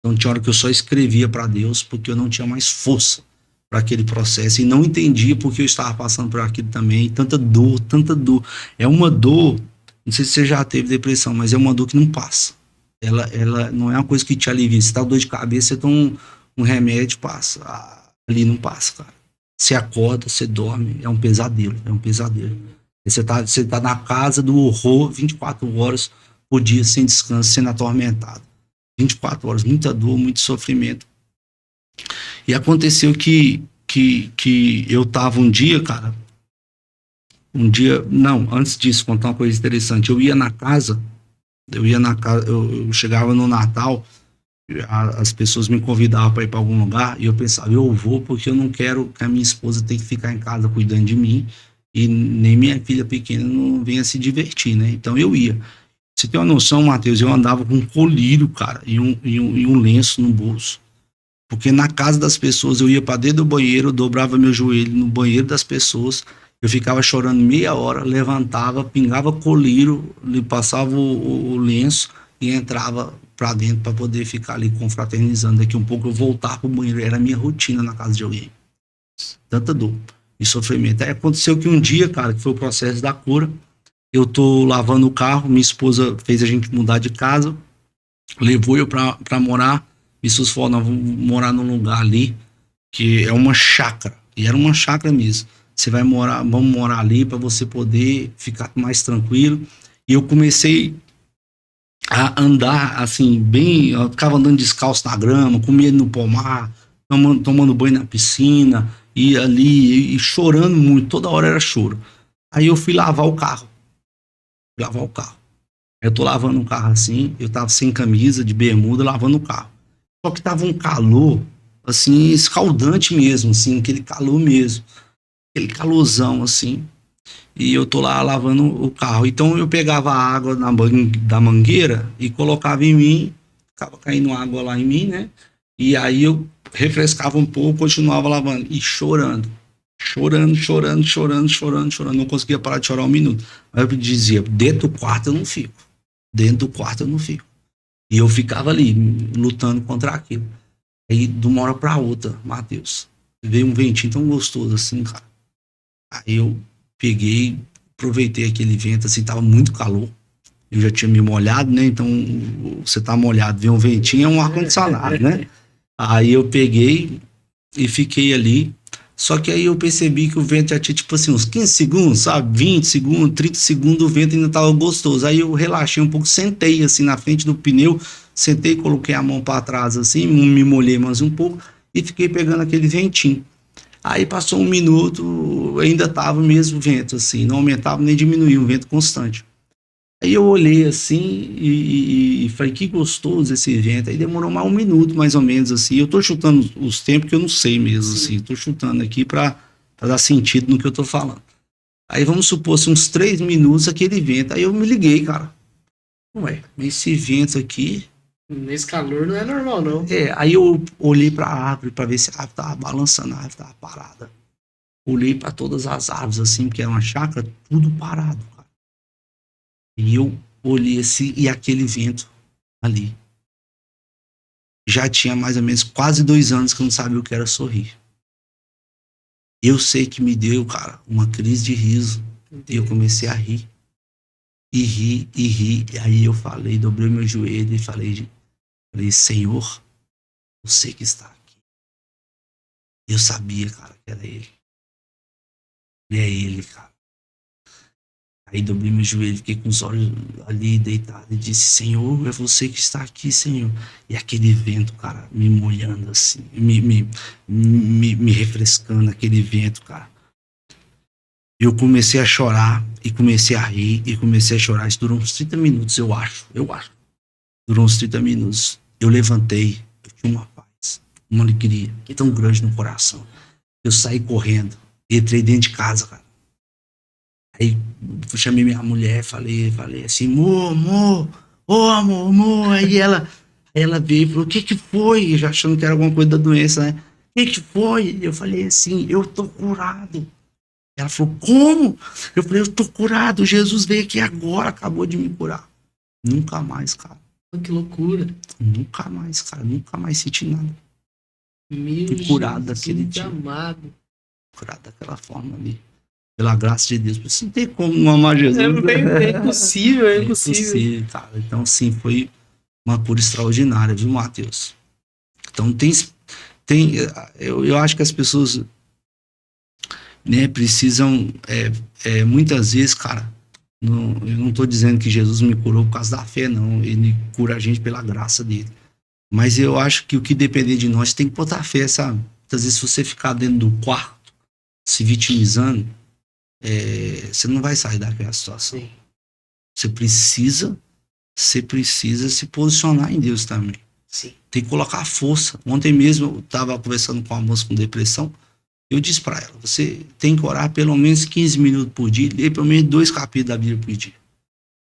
Então tinha hora que eu só escrevia para Deus porque eu não tinha mais força para aquele processo e não entendia porque eu estava passando por aquilo também. Tanta dor. É uma dor, não sei se você já teve depressão, mas é uma dor que não passa. Ela não é uma coisa que te alivia. Se tá com dor de cabeça, você toma um remédio, passa. Ali não passa, cara. Você acorda, você dorme, é um pesadelo. Você tá na casa do horror 24 horas por dia, sem descanso, sendo atormentado. 24 horas, muita dor, muito sofrimento. E aconteceu que eu tava um dia, cara, não, antes disso, contar uma coisa interessante. Eu chegava no Natal, as pessoas me convidavam para ir para algum lugar e eu pensava, eu vou porque eu não quero que a minha esposa tenha que ficar em casa cuidando de mim e nem minha filha pequena não venha se divertir, né? Então eu ia. Você tem uma noção, Matheus, eu andava com um colírio, cara, e um lenço no bolso. Porque na casa das pessoas eu ia para dentro do banheiro, eu dobrava meu joelho no banheiro das pessoas, eu ficava chorando meia hora, levantava, pingava colírio, passava o lenço e entrava para dentro para poder ficar ali confraternizando. Daqui um pouco eu voltava pro banheiro, era a minha rotina na casa de alguém. Tanta dor e sofrimento. Aí aconteceu que um dia, cara, que foi o processo da cura, eu tô lavando o carro, minha esposa fez a gente mudar de casa, levou eu pra morar. Isso falou, nós vamos morar num lugar ali que é uma chácara. E era uma chácara mesmo. Você vai morar, vamos morar ali para você poder ficar mais tranquilo. E eu comecei a andar assim, bem, eu ficava andando descalço na grama, comendo no pomar, tomando banho na piscina, e ali, e chorando muito, toda hora era choro. Aí eu fui lavar o carro. Lavar o carro. Eu tô lavando o carro assim, eu tava sem camisa, de bermuda, lavando o carro. Só que tava um calor, assim, escaldante mesmo, assim, aquele calor mesmo. Aquele calorzão, assim. E eu tô lá lavando o carro. Então eu pegava a água da mangueira e colocava em mim, ficava caindo água lá em mim, né? E aí eu refrescava um pouco, continuava lavando e chorando. Chorando. Não conseguia parar de chorar um minuto. Aí eu dizia, dentro do quarto eu não fico. Dentro do quarto eu não fico. E eu ficava ali, lutando contra aquilo. Aí, de uma hora pra outra, Matheus, veio um ventinho tão gostoso assim, cara. Aí eu peguei, aproveitei aquele vento, assim, tava muito calor. Eu já tinha me molhado, né? Então, você tá molhado, vem um ventinho, é um ar-condicionado, né? Aí eu peguei e fiquei ali. Só que aí eu percebi que o vento já tinha, tipo assim, uns 15 segundos, sabe? 20 segundos, 30 segundos, o vento ainda tava gostoso. Aí eu relaxei um pouco, sentei assim na frente do pneu, sentei, coloquei a mão para trás assim, me molhei mais um pouco e fiquei pegando aquele ventinho. Aí passou um minuto, ainda tava o mesmo vento, assim, não aumentava nem diminuía, um vento constante. Aí eu olhei assim e falei, que gostoso esse vento. Aí demorou mais um minuto, mais ou menos, assim. Eu tô chutando os tempos que eu não sei mesmo, assim. Tô chutando aqui pra dar sentido no que eu tô falando. Aí vamos supor, assim, uns 3 minutos aquele vento. Aí eu me liguei, cara. Ué, esse vento aqui... Nesse calor não é normal, não. Aí eu olhei pra árvore pra ver se a árvore tava balançando, a árvore tava parada. Olhei pra todas as árvores, assim, porque era uma chácara, tudo parado, cara. E eu olhei assim, e aquele vento ali. Já tinha mais ou menos quase 2 anos que eu não sabia o que era sorrir. Eu sei que me deu, cara, uma crise de riso. E eu comecei a rir. E ri, e ri. E aí eu falei, dobrei meu joelho e falei, Senhor, você que está aqui. Eu sabia, cara, que era ele. E é ele, cara. Aí dobrei meu joelho, fiquei com os olhos ali deitado e disse, Senhor, é você que está aqui, Senhor. E aquele vento, cara, me molhando assim, me refrescando, aquele vento, cara. Eu comecei a chorar e comecei a rir e comecei a chorar. Isso durou uns 30 minutos, eu acho. Durou uns 30 minutos. Eu levantei, eu tinha uma paz, uma alegria tão grande no coração. Eu saí correndo, entrei dentro de casa, cara. Aí chamei minha mulher, falei assim, amor, amor. Aí ela veio e falou, o que foi? Já achando que era alguma coisa da doença, né? O que foi? Eu falei assim, eu tô curado. Ela falou, como? Eu falei, eu tô curado, Jesus veio aqui agora, acabou de me curar. Nunca mais, cara. Que loucura. Nunca mais, cara, nunca mais senti nada. Fui curado daquele dia. Amado. Curado daquela forma ali. Pela graça de Deus. Você não tem como não amar Jesus. É impossível, é impossível. Cara. Então, sim, foi uma cura extraordinária, viu, Matheus? Então, eu acho que as pessoas... né, precisam, muitas vezes, cara, eu não tô dizendo que Jesus me curou por causa da fé, não. Ele cura a gente pela graça dele. Mas eu acho que o que depender de nós tem que botar fé, sabe? Muitas vezes, se você ficar dentro do quarto, se vitimizando, você não vai sair daquela situação. Sim. Você precisa se posicionar em Deus também. Sim. Tem que colocar força. Ontem mesmo eu estava conversando com uma moça com depressão. Eu disse para ela, você tem que orar pelo menos 15 minutos por dia, ler pelo menos 2 capítulos da Bíblia por dia.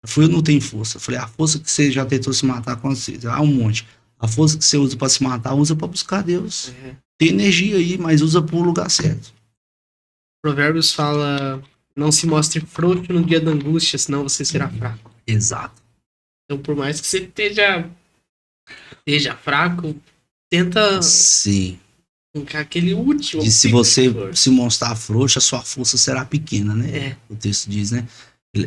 Eu falei, eu não tenho força. Eu falei, a força que você já tentou se matar com você, há um monte. A força que você usa para se matar, usa para buscar Deus. Uhum. Tem energia aí, mas usa para o lugar certo. Provérbios fala, não se mostre frouxo no dia da angústia, senão você será fraco. Exato. Então, por mais que você esteja fraco, tenta Sim. arrancar aquele último. E se você se mostrar frouxo, a sua força será pequena, né? É. O texto diz, né?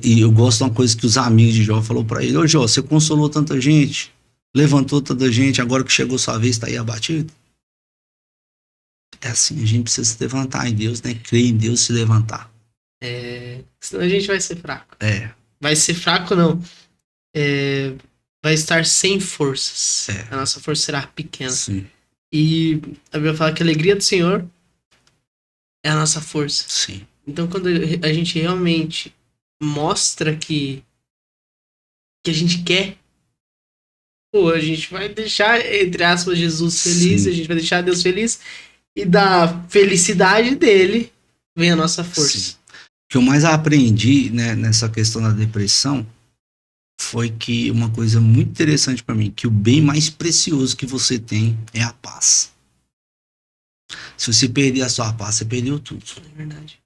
E eu gosto de uma coisa que os amigos de Jó falou para ele: ô Jó, você consolou tanta gente, levantou tanta gente, agora que chegou sua vez, tá aí abatido? É assim, a gente precisa se levantar em Deus, né? Crer em Deus, se levantar. Senão a gente vai ser fraco. É. Vai ser fraco, não. Vai estar sem forças. A nossa força será pequena. Sim. E a Bíblia fala que a alegria do Senhor é a nossa força. Sim. Então, quando a gente realmente mostra que a gente quer, a gente vai deixar, entre aspas, Jesus feliz, Sim. a gente vai deixar Deus feliz, e da felicidade dele vem a nossa força. Sim. O que eu mais aprendi, né, nessa questão da depressão foi que uma coisa muito interessante para mim, que o bem mais precioso que você tem é a paz. Se você perder a sua paz, você perdeu tudo. É verdade.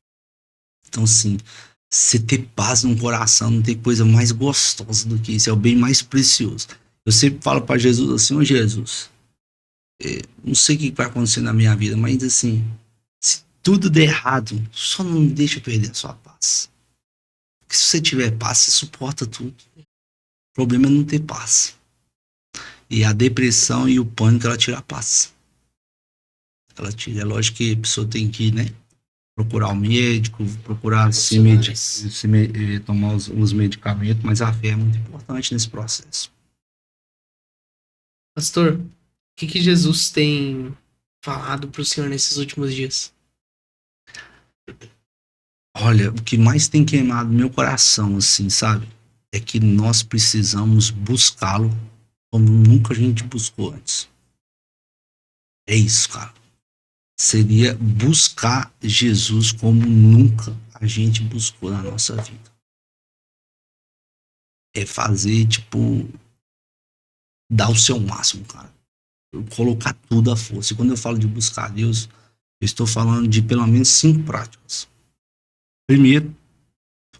Então, assim, você ter paz no coração, não tem coisa mais gostosa do que isso, é o bem mais precioso. Eu sempre falo para Jesus assim: ô Jesus, não sei o que vai acontecer na minha vida, mas assim, se tudo der errado, só não me deixa perder a sua paz. Porque se você tiver paz, você suporta tudo. O problema é não ter paz. E a depressão e o pânico, ela tira a paz. Ela tira. É lógico que a pessoa tem que, né, procurar o médico, procurar tomar os medicamentos, mas a fé é muito importante nesse processo. Pastor, o que Jesus tem falado pro Senhor nesses últimos dias? Olha, o que mais tem queimado meu coração, assim, sabe? É que nós precisamos buscá-lo como nunca a gente buscou antes. É isso, cara. Seria buscar Jesus como nunca a gente buscou na nossa vida. É fazer, tipo, dar o seu máximo, cara. Colocar tudo à força. E quando eu falo de buscar Deus, eu estou falando de pelo menos 5 práticas. Primeiro,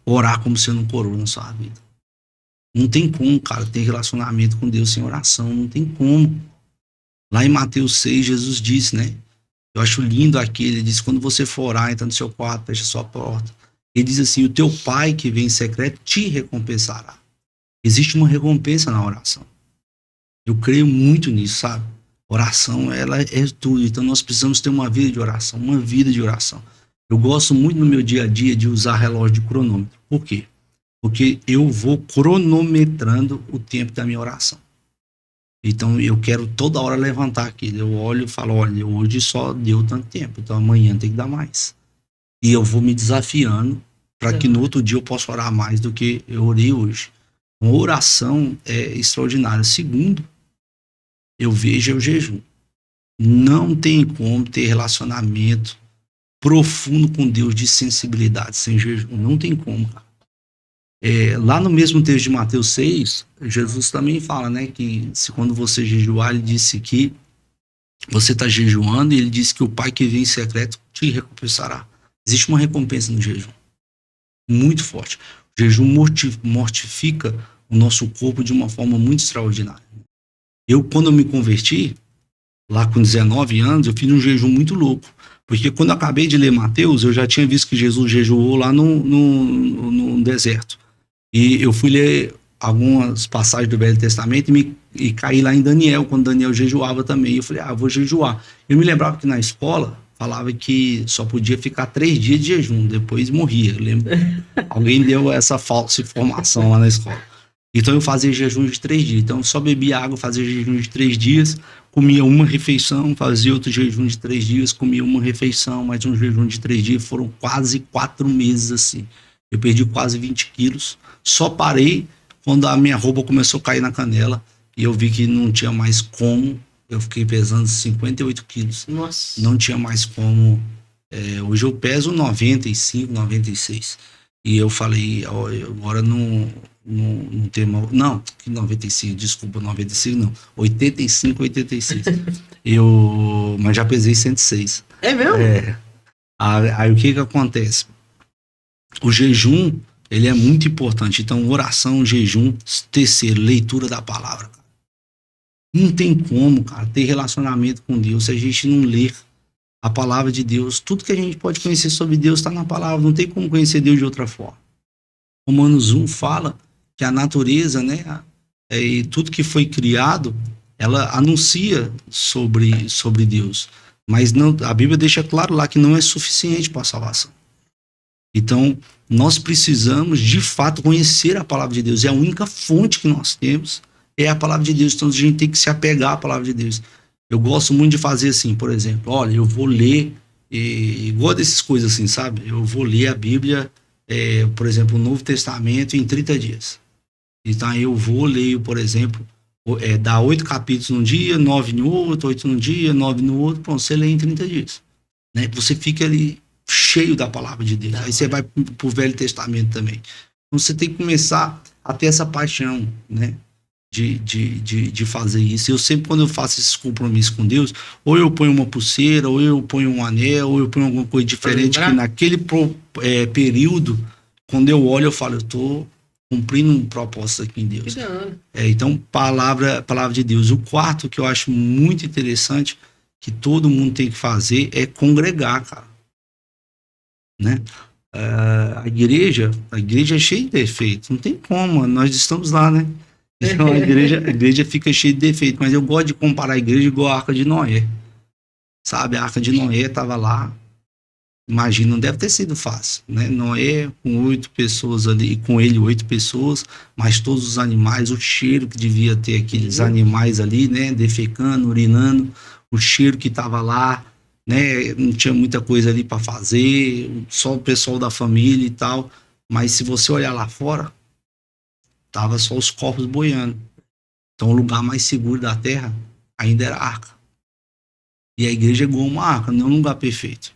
orar como você não orou na sua vida. Não tem como, cara, ter relacionamento com Deus sem oração. Não tem como. Lá em Mateus 6, Jesus disse, né? Eu acho lindo aqui. Ele diz: quando você for orar, entra no seu quarto, fecha sua porta. Ele diz assim: o teu pai que vem em secreto te recompensará. Existe uma recompensa na oração. Eu creio muito nisso, sabe? Oração, ela é tudo. Então nós precisamos ter uma vida de oração. Uma vida de oração. Eu gosto muito no meu dia a dia de usar relógio de cronômetro. Por quê? Porque eu vou cronometrando o tempo da minha oração. Então eu quero toda hora levantar aquilo. Eu olho e falo: olha, hoje só deu tanto tempo, então amanhã tem que dar mais. E eu vou me desafiando para que no outro dia eu possa orar mais do que eu orei hoje. Uma oração é extraordinária. Segundo, eu vejo o jejum. Não tem como ter relacionamento profundo com Deus de sensibilidade sem jejum. Não tem como, cara. Lá no mesmo texto de Mateus 6, Jesus também fala, né, que se quando você jejuar, ele disse que você está jejuando, e ele disse que o Pai que vem em secreto te recompensará. Existe uma recompensa no jejum muito forte. O jejum mortifica o nosso corpo de uma forma muito extraordinária. Quando eu me converti, lá com 19 anos, eu fiz um jejum muito louco. Porque quando eu acabei de ler Mateus, eu já tinha visto que Jesus jejuou lá no deserto. E eu fui ler algumas passagens do Velho Testamento e caí lá em Daniel, quando Daniel jejuava também. Eu falei: vou jejuar. Eu me lembrava que na escola, falava que só podia ficar 3 dias de jejum, depois morria. Eu lembro, alguém deu essa falsa informação lá na escola. Então eu fazia jejum de 3 dias. Então eu só bebia água, fazia jejum de 3 dias, comia uma refeição, fazia outro jejum de 3 dias, comia uma refeição, mais um jejum de 3 dias. Foram quase 4 meses assim. Eu perdi quase 20 quilos. Só parei quando a minha roupa começou a cair na canela e eu vi que não tinha mais como. Eu fiquei pesando 58 quilos. Nossa. Não tinha mais como. Hoje eu peso 95, 96. E eu falei, ó, agora não tem mal. Não, 95, desculpa, 95 não. 85, 86. Mas já pesei 106. É mesmo? Aí o que acontece? O jejum, ele é muito importante. Então, oração, jejum, terceiro, leitura da palavra. Não tem como, cara, ter relacionamento com Deus se a gente não ler a palavra de Deus. Tudo que a gente pode conhecer sobre Deus está na palavra. Não tem como conhecer Deus de outra forma. Romanos 1 fala que a natureza, né, e tudo que foi criado, ela anuncia sobre Deus. Mas não, a Bíblia deixa claro lá que não é suficiente para a salvação. Então, nós precisamos, de fato, conhecer a palavra de Deus. É a única fonte que nós temos, é a palavra de Deus. Então, a gente tem que se apegar à palavra de Deus. Eu gosto muito de fazer assim, por exemplo, olha, eu vou ler, igual dessas coisas assim, sabe? Eu vou ler a Bíblia, por exemplo, o Novo Testamento em 30 dias. Então, eu vou ler, por exemplo, dá 8 capítulos num dia, 9 no outro, 8 num dia, 9 no outro, pronto, você lê em 30 dias. Né? Você fica ali cheio da palavra de Deus. Aí você vai pro Velho Testamento também. Então, você tem que começar a ter essa paixão, né? De fazer isso. Eu sempre, quando eu faço esses compromissos com Deus, ou eu ponho uma pulseira, ou eu ponho um anel, ou eu ponho alguma coisa diferente, que naquele período, quando eu olho, eu falo, eu tô cumprindo um propósito aqui em Deus. Então, palavra de Deus. O quarto que eu acho muito interessante, que todo mundo tem que fazer, é congregar, cara. Né? A igreja é cheia de defeitos. Não tem como, nós estamos lá, né? Então a igreja fica cheia de defeitos, mas eu gosto de comparar a igreja igual a Arca de Noé. Sabe, a Arca de Noé estava lá, imagina, não deve ter sido fácil, né? Noé com 8 pessoas ali, com ele 8 pessoas, mas todos os animais, o cheiro que devia ter aqueles animais ali, né? Defecando, urinando, o cheiro que estava lá, né? Não tinha muita coisa ali para fazer, só o pessoal da família e tal, mas se você olhar lá fora, tava só os corpos boiando. Então o lugar mais seguro da terra ainda era a arca. E a igreja é igual uma arca, não é um lugar perfeito.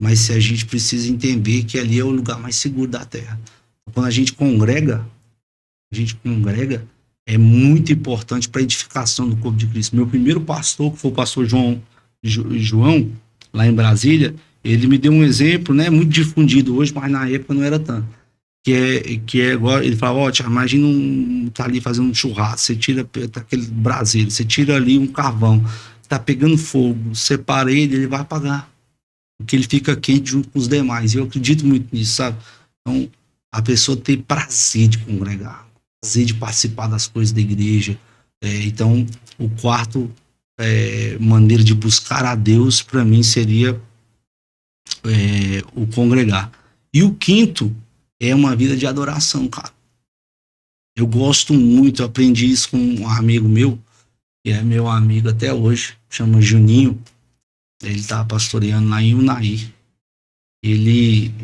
Mas se a gente precisa entender que ali é o lugar mais seguro da terra. Quando a gente congrega, é muito importante para a edificação do corpo de Cristo. Meu primeiro pastor, que foi o pastor João, lá em Brasília, ele me deu um exemplo, né, muito difundido hoje, mas na época não era tanto. Que é igual, ele falava, ó, imagina tá ali fazendo um churrasco, você tira aquele braseiro, você tira ali um carvão, tá pegando fogo, separa ele vai apagar, porque ele fica quente junto com os demais, e eu acredito muito nisso, sabe? Então, a pessoa tem prazer de congregar, prazer de participar das coisas da igreja. Então, o quarto maneira de buscar a Deus, para mim, seria o congregar. E o quinto é uma vida de adoração, cara. Eu gosto muito, eu aprendi isso com um amigo meu, que é meu amigo até hoje, chama Juninho. Ele tá pastoreando lá em Unai.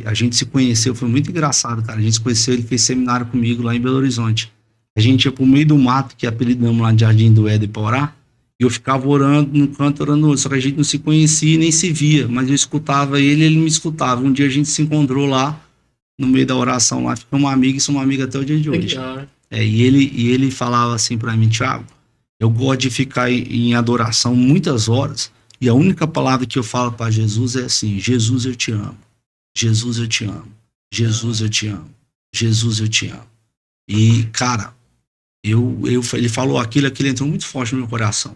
A gente se conheceu, foi muito engraçado, cara. A gente se conheceu, ele fez seminário comigo lá em Belo Horizonte. A gente ia pro meio do mato, que apelidamos lá de Jardim do Éden, pra orar, e eu ficava orando num canto, orando no outro. Só que a gente não se conhecia nem se via, mas eu escutava ele me escutava. Um dia a gente se encontrou lá, no meio da oração lá, ficamos amigos e somos amigos até o dia de hoje. E ele falava assim pra mim, Thiago, eu gosto de ficar em adoração muitas horas, e a única palavra que eu falo para Jesus é assim, Jesus, eu te amo. Jesus, eu te amo. Jesus, eu te amo. Jesus, eu te amo. E, cara, ele falou aquilo entrou muito forte no meu coração.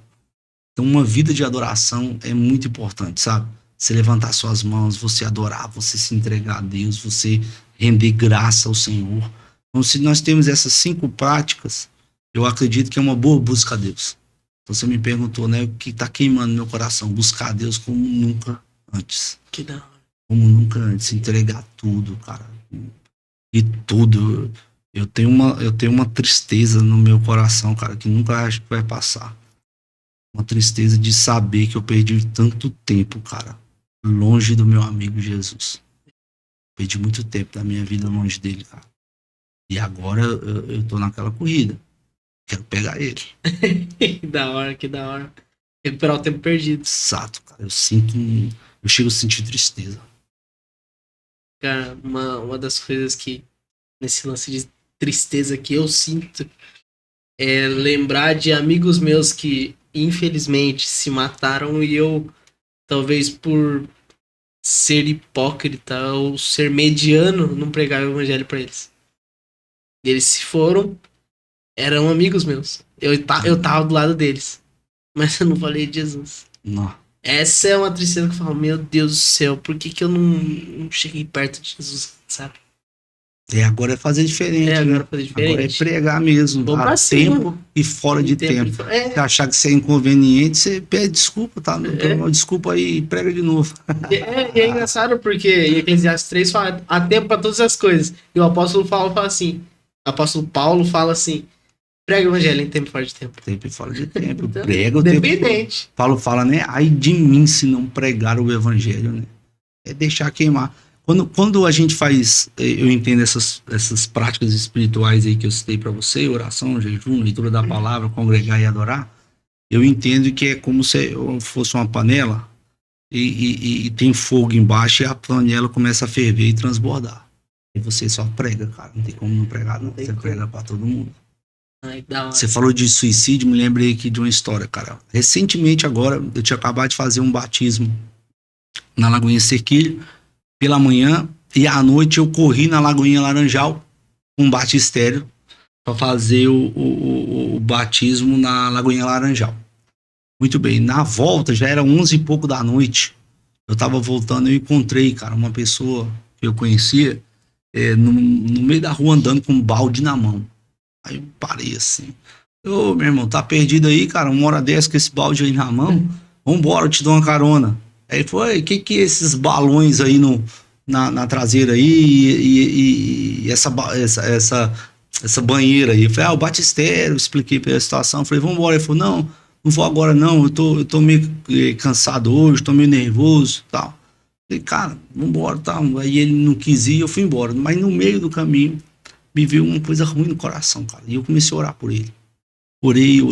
Então, uma vida de adoração é muito importante, sabe? Você levantar suas mãos, você adorar, você se entregar a Deus, você render graça ao Senhor. Então, se nós temos essas 5 práticas, eu acredito que é uma boa busca a Deus. Então, você me perguntou, né, o que está queimando no meu coração? Buscar a Deus como nunca antes. Que da hora. Como nunca antes. Entregar tudo, cara. E tudo. Eu tenho uma tristeza no meu coração, cara, que nunca acho que vai passar. Uma tristeza de saber que eu perdi tanto tempo, cara, longe do meu amigo Jesus. Perdi muito tempo da minha vida longe dele, cara. E agora eu tô naquela corrida. Quero pegar ele. Que da hora, que da hora. Recuperar o tempo perdido. Exato, cara. Eu chego a sentir tristeza. Cara, uma das coisas que, nesse lance de tristeza que eu sinto, é lembrar de amigos meus que, infelizmente, se mataram e eu, talvez por ser hipócrita ou ser mediano, não pregava o evangelho pra eles. Eles se foram, eram amigos meus. Eu tava do lado deles. Mas eu não falei de Jesus. Não. Essa é uma tristeza que eu falo, meu Deus do céu, por que eu não cheguei perto de Jesus, sabe? Agora é fazer diferente. Agora é fazer diferente. Agora é pregar mesmo. Vou pra A cima. tempo e fora de tempo. É. Se achar que isso é inconveniente, você pede desculpa, tá? Desculpa aí e prega de novo. E é engraçado porque em Eclesiastes 3 fala, há tempo pra todas as coisas. E o apóstolo Paulo fala assim, prega o evangelho em tempo e fora de tempo. Tempo e fora de tempo. Então, Prega o dependente. tempo. Paulo fala, né? Ai de mim se não pregar o evangelho, né? É deixar queimar. Quando a gente faz, eu entendo essas práticas espirituais aí que eu citei para você, oração, jejum, leitura da palavra, congregar e adorar, eu entendo que é como se fosse uma panela e tem fogo embaixo e a panela começa a ferver e transbordar. E você só prega, cara, não tem como não pregar, não. Você prega para todo mundo. Ai, da hora. Você falou de suicídio, me lembrei aqui de uma história, cara. Recentemente agora, eu tinha acabado de fazer um batismo na Lagoinha Cerquilho, pela manhã, e à noite eu corri na Lagoinha Laranjal, com um batistério, para fazer o batismo na Lagoinha Laranjal. Muito bem, na volta, já era 11 e pouco da noite, eu tava voltando, eu encontrei, cara, uma pessoa que eu conhecia, no meio da rua andando com um balde na mão. Aí eu parei assim, ô meu irmão, tá perdido aí, cara, uma hora dessa com esse balde aí na mão, vambora, eu te dou uma carona. Aí ele falou, o que é esses balões aí na traseira aí e essa banheira aí? Eu falei, o batistério, expliquei pra ele a situação, eu falei, vambora. Ele falou, não vou agora não, eu tô meio cansado hoje, tô meio nervoso e tal. Eu falei, cara, vambora, tá. Aí ele não quis ir, eu fui embora, mas no meio do caminho me veio uma coisa ruim no coração, cara, e eu comecei a orar por ele. Orei,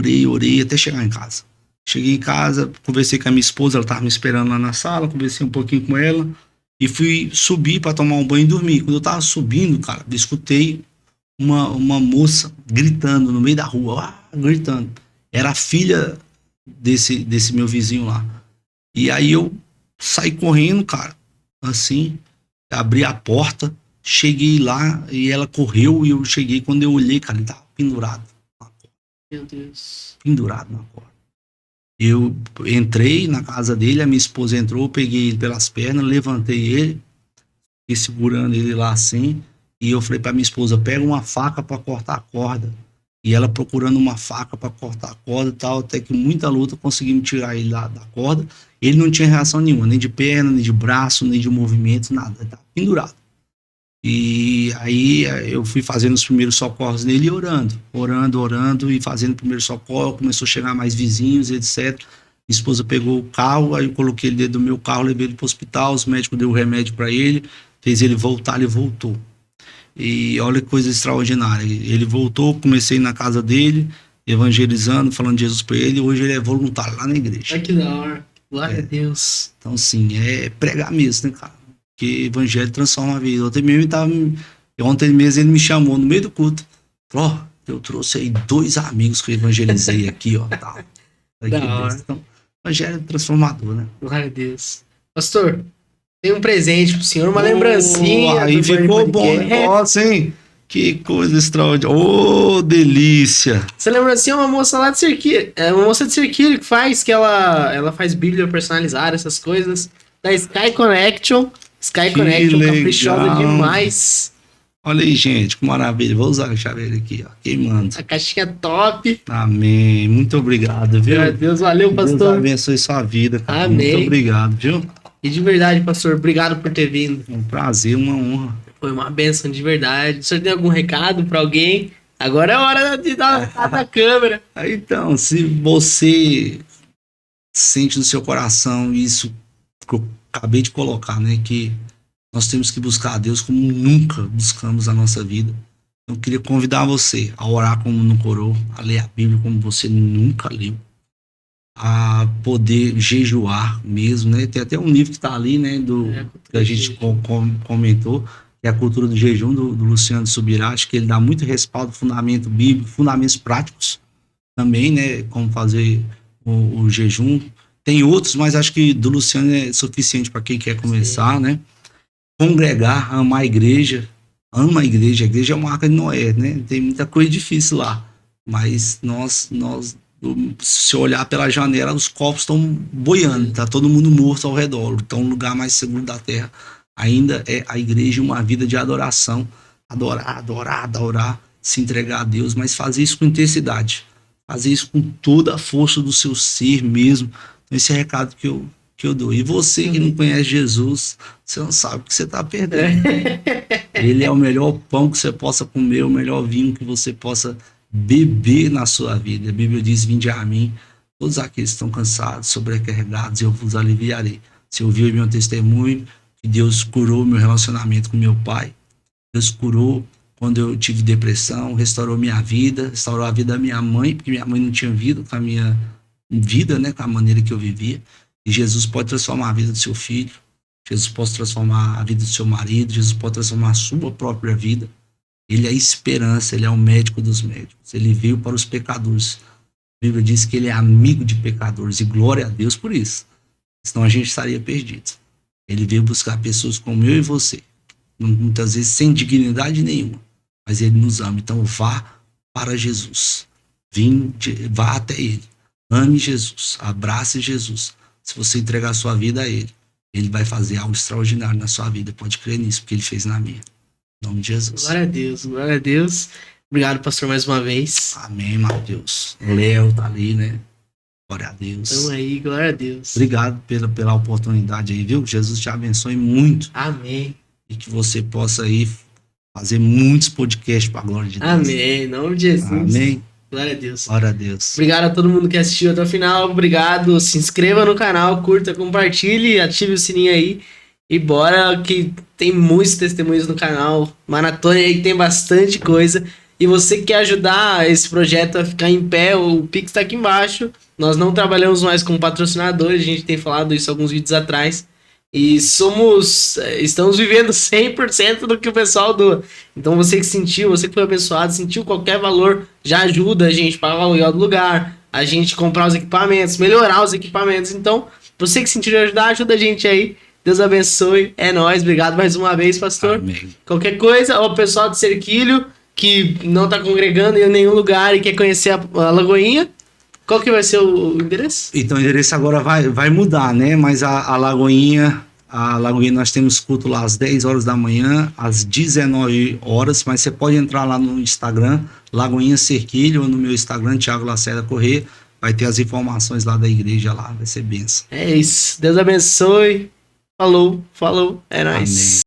até chegar em casa. Cheguei em casa, conversei com a minha esposa, ela tava me esperando lá na sala, conversei um pouquinho com ela e fui subir para tomar um banho e dormir. Quando eu tava subindo, cara, eu escutei uma moça gritando no meio da rua, gritando. Era a filha desse meu vizinho lá. E aí eu saí correndo, cara, assim, abri a porta, cheguei lá e ela correu e eu cheguei, quando eu olhei, cara, ele tava pendurado na corda. Meu Deus. Pendurado na corda. Eu entrei na casa dele, a minha esposa entrou, peguei ele pelas pernas, levantei ele, fiquei segurando ele lá assim, e eu falei pra minha esposa, pega uma faca pra cortar a corda. E ela procurando uma faca pra cortar a corda e tal, até que muita luta conseguimos tirar ele lá da corda. Ele não tinha reação nenhuma, nem de perna, nem de braço, nem de movimento, nada, ele tava pendurado. E aí eu fui fazendo os primeiros socorros nele e orando e fazendo o primeiro socorro. Começou a chegar mais vizinhos, etc. Minha esposa pegou o carro, aí eu coloquei ele dentro do meu carro, levei ele pro hospital, os médicos deu o remédio para ele, fez ele voltar, ele voltou. E olha que coisa extraordinária, ele voltou, comecei na casa dele, evangelizando, falando de Jesus para ele, hoje ele é voluntário lá na igreja. Ai, que da hora, glória a Deus. Então assim, é pregar mesmo, né, cara? Porque evangelho transforma a vida. Ontem mesmo ele me chamou no meio do culto. Falou, eu trouxe aí 2 amigos que eu evangelizei aqui, ó. Tal. Então, evangelho é transformador, né? Glória a Deus. Pastor, tem um presente pro senhor, uma lembrancinha. Aí ficou bom o negócio, hein? Que coisa extraordinária. Ô, delícia. Essa lembrancinha é uma moça lá de Cerquilho. É uma moça de Cerquilho que faz, ela faz bíblia personalizada, essas coisas. Da Sky Connection. Sky Connection, caprichosa demais. Olha aí, gente, que maravilha. Vou usar a chaveira aqui, ó, queimando. A caixinha top. Amém. Muito obrigado, viu? Meu Deus, valeu, pastor. Deus abençoe sua vida, cara. Amém. Muito obrigado, viu? E de verdade, pastor, obrigado por ter vindo. É um prazer, uma honra. Foi uma bênção de verdade. O senhor tem algum recado pra alguém? Agora é hora de dar a câmera. Então, se você sente no seu coração isso que eu acabei de colocar, né? Que nós temos que buscar a Deus como nunca buscamos na nossa vida. Eu queria convidar você a orar como nunca orou, a ler a Bíblia como você nunca leu, a poder jejuar mesmo, né? Tem até um livro que está ali, né? Que a gente comentou, que é a cultura do jejum, do Luciano Subirá. Acho que ele dá muito respaldo, fundamento bíblico, fundamentos práticos também, né? Como fazer o jejum. Tem outros, mas acho que do Luciano é suficiente para quem quer começar, né? Congregar, amar a igreja. Ama a igreja é uma arca de Noé, né? Tem muita coisa difícil lá. Mas nós se olhar pela janela, os corpos estão boiando, tá todo mundo morto ao redor. Então, o lugar mais seguro da terra ainda é a igreja, uma vida de adoração. Adorar, se entregar a Deus, mas fazer isso com intensidade. Fazer isso com toda a força do seu ser mesmo. Então, esse é o recado que eu dou. E você que não conhece Jesus, você não sabe o que você está perdendo. Ele é o melhor pão que você possa comer, o melhor vinho que você possa beber na sua vida. A Bíblia diz: vinde a mim, todos aqueles que estão cansados, sobrecarregados, eu vos aliviarei. Você ouviu meu testemunho, que Deus curou meu relacionamento com meu pai. Deus curou quando eu tive depressão, restaurou minha vida, restaurou a vida da minha mãe, porque minha mãe não tinha vida com a minha vida, né, com a maneira que eu vivia. E Jesus pode transformar a vida do seu filho, Jesus pode transformar a vida do seu marido, Jesus pode transformar a sua própria vida. Ele é a esperança, ele é o médico dos médicos. Ele veio para os pecadores. A Bíblia diz que ele é amigo de pecadores, e glória a Deus por isso. Senão a gente estaria perdido. Ele veio buscar pessoas como eu e você, muitas vezes sem dignidade nenhuma, mas ele nos ama. Então vá para Jesus. Vá até ele. Ame Jesus, abrace Jesus. Se você entregar a sua vida a ele, ele vai fazer algo extraordinário na sua vida. Pode crer nisso, porque ele fez na minha. Em nome de Jesus. Glória a Deus, glória a Deus. Obrigado, pastor, mais uma vez. Amém, Mateus. O Léo tá ali, né? Glória a Deus. Tamo aí, glória a Deus. Obrigado pela oportunidade aí, viu? Jesus te abençoe muito. Amém. E que você possa aí fazer muitos podcasts para a glória de Deus. Amém, em nome de Jesus. Amém. Glória a Deus. Glória a Deus. Obrigado a todo mundo que assistiu até o final. Obrigado. Se inscreva no canal, curta, compartilhe, ative o sininho aí. E bora, que tem muitos testemunhos no canal. Maratona aí, tem bastante coisa. E você que quer ajudar esse projeto a ficar em pé, o Pix tá aqui embaixo. Nós não trabalhamos mais com patrocinadores, a gente tem falado isso alguns vídeos atrás. E estamos vivendo 100% do que o pessoal doa. Então você que sentiu, você que foi abençoado, sentiu qualquer valor, já ajuda a gente para pagar o aluguel do lugar, a gente comprar os equipamentos, melhorar os equipamentos. Então, você que sentiu de ajudar, ajuda a gente aí. Deus abençoe, é nóis, obrigado mais uma vez, pastor. Amém. Qualquer coisa, o pessoal de Cerquilho, que não tá congregando em nenhum lugar e quer conhecer a Lagoinha, qual que vai ser o endereço? Então o endereço agora vai mudar, né? Mas a Lagoinha nós temos culto lá às 10 horas da manhã, às 19 horas, mas você pode entrar lá no Instagram, Lagoinha Cerquilho, ou no meu Instagram, Thiago Lacerda Corrêa, vai ter as informações lá da igreja lá, vai ser bênção. É isso, Deus abençoe. Falou, é nóis. Amém.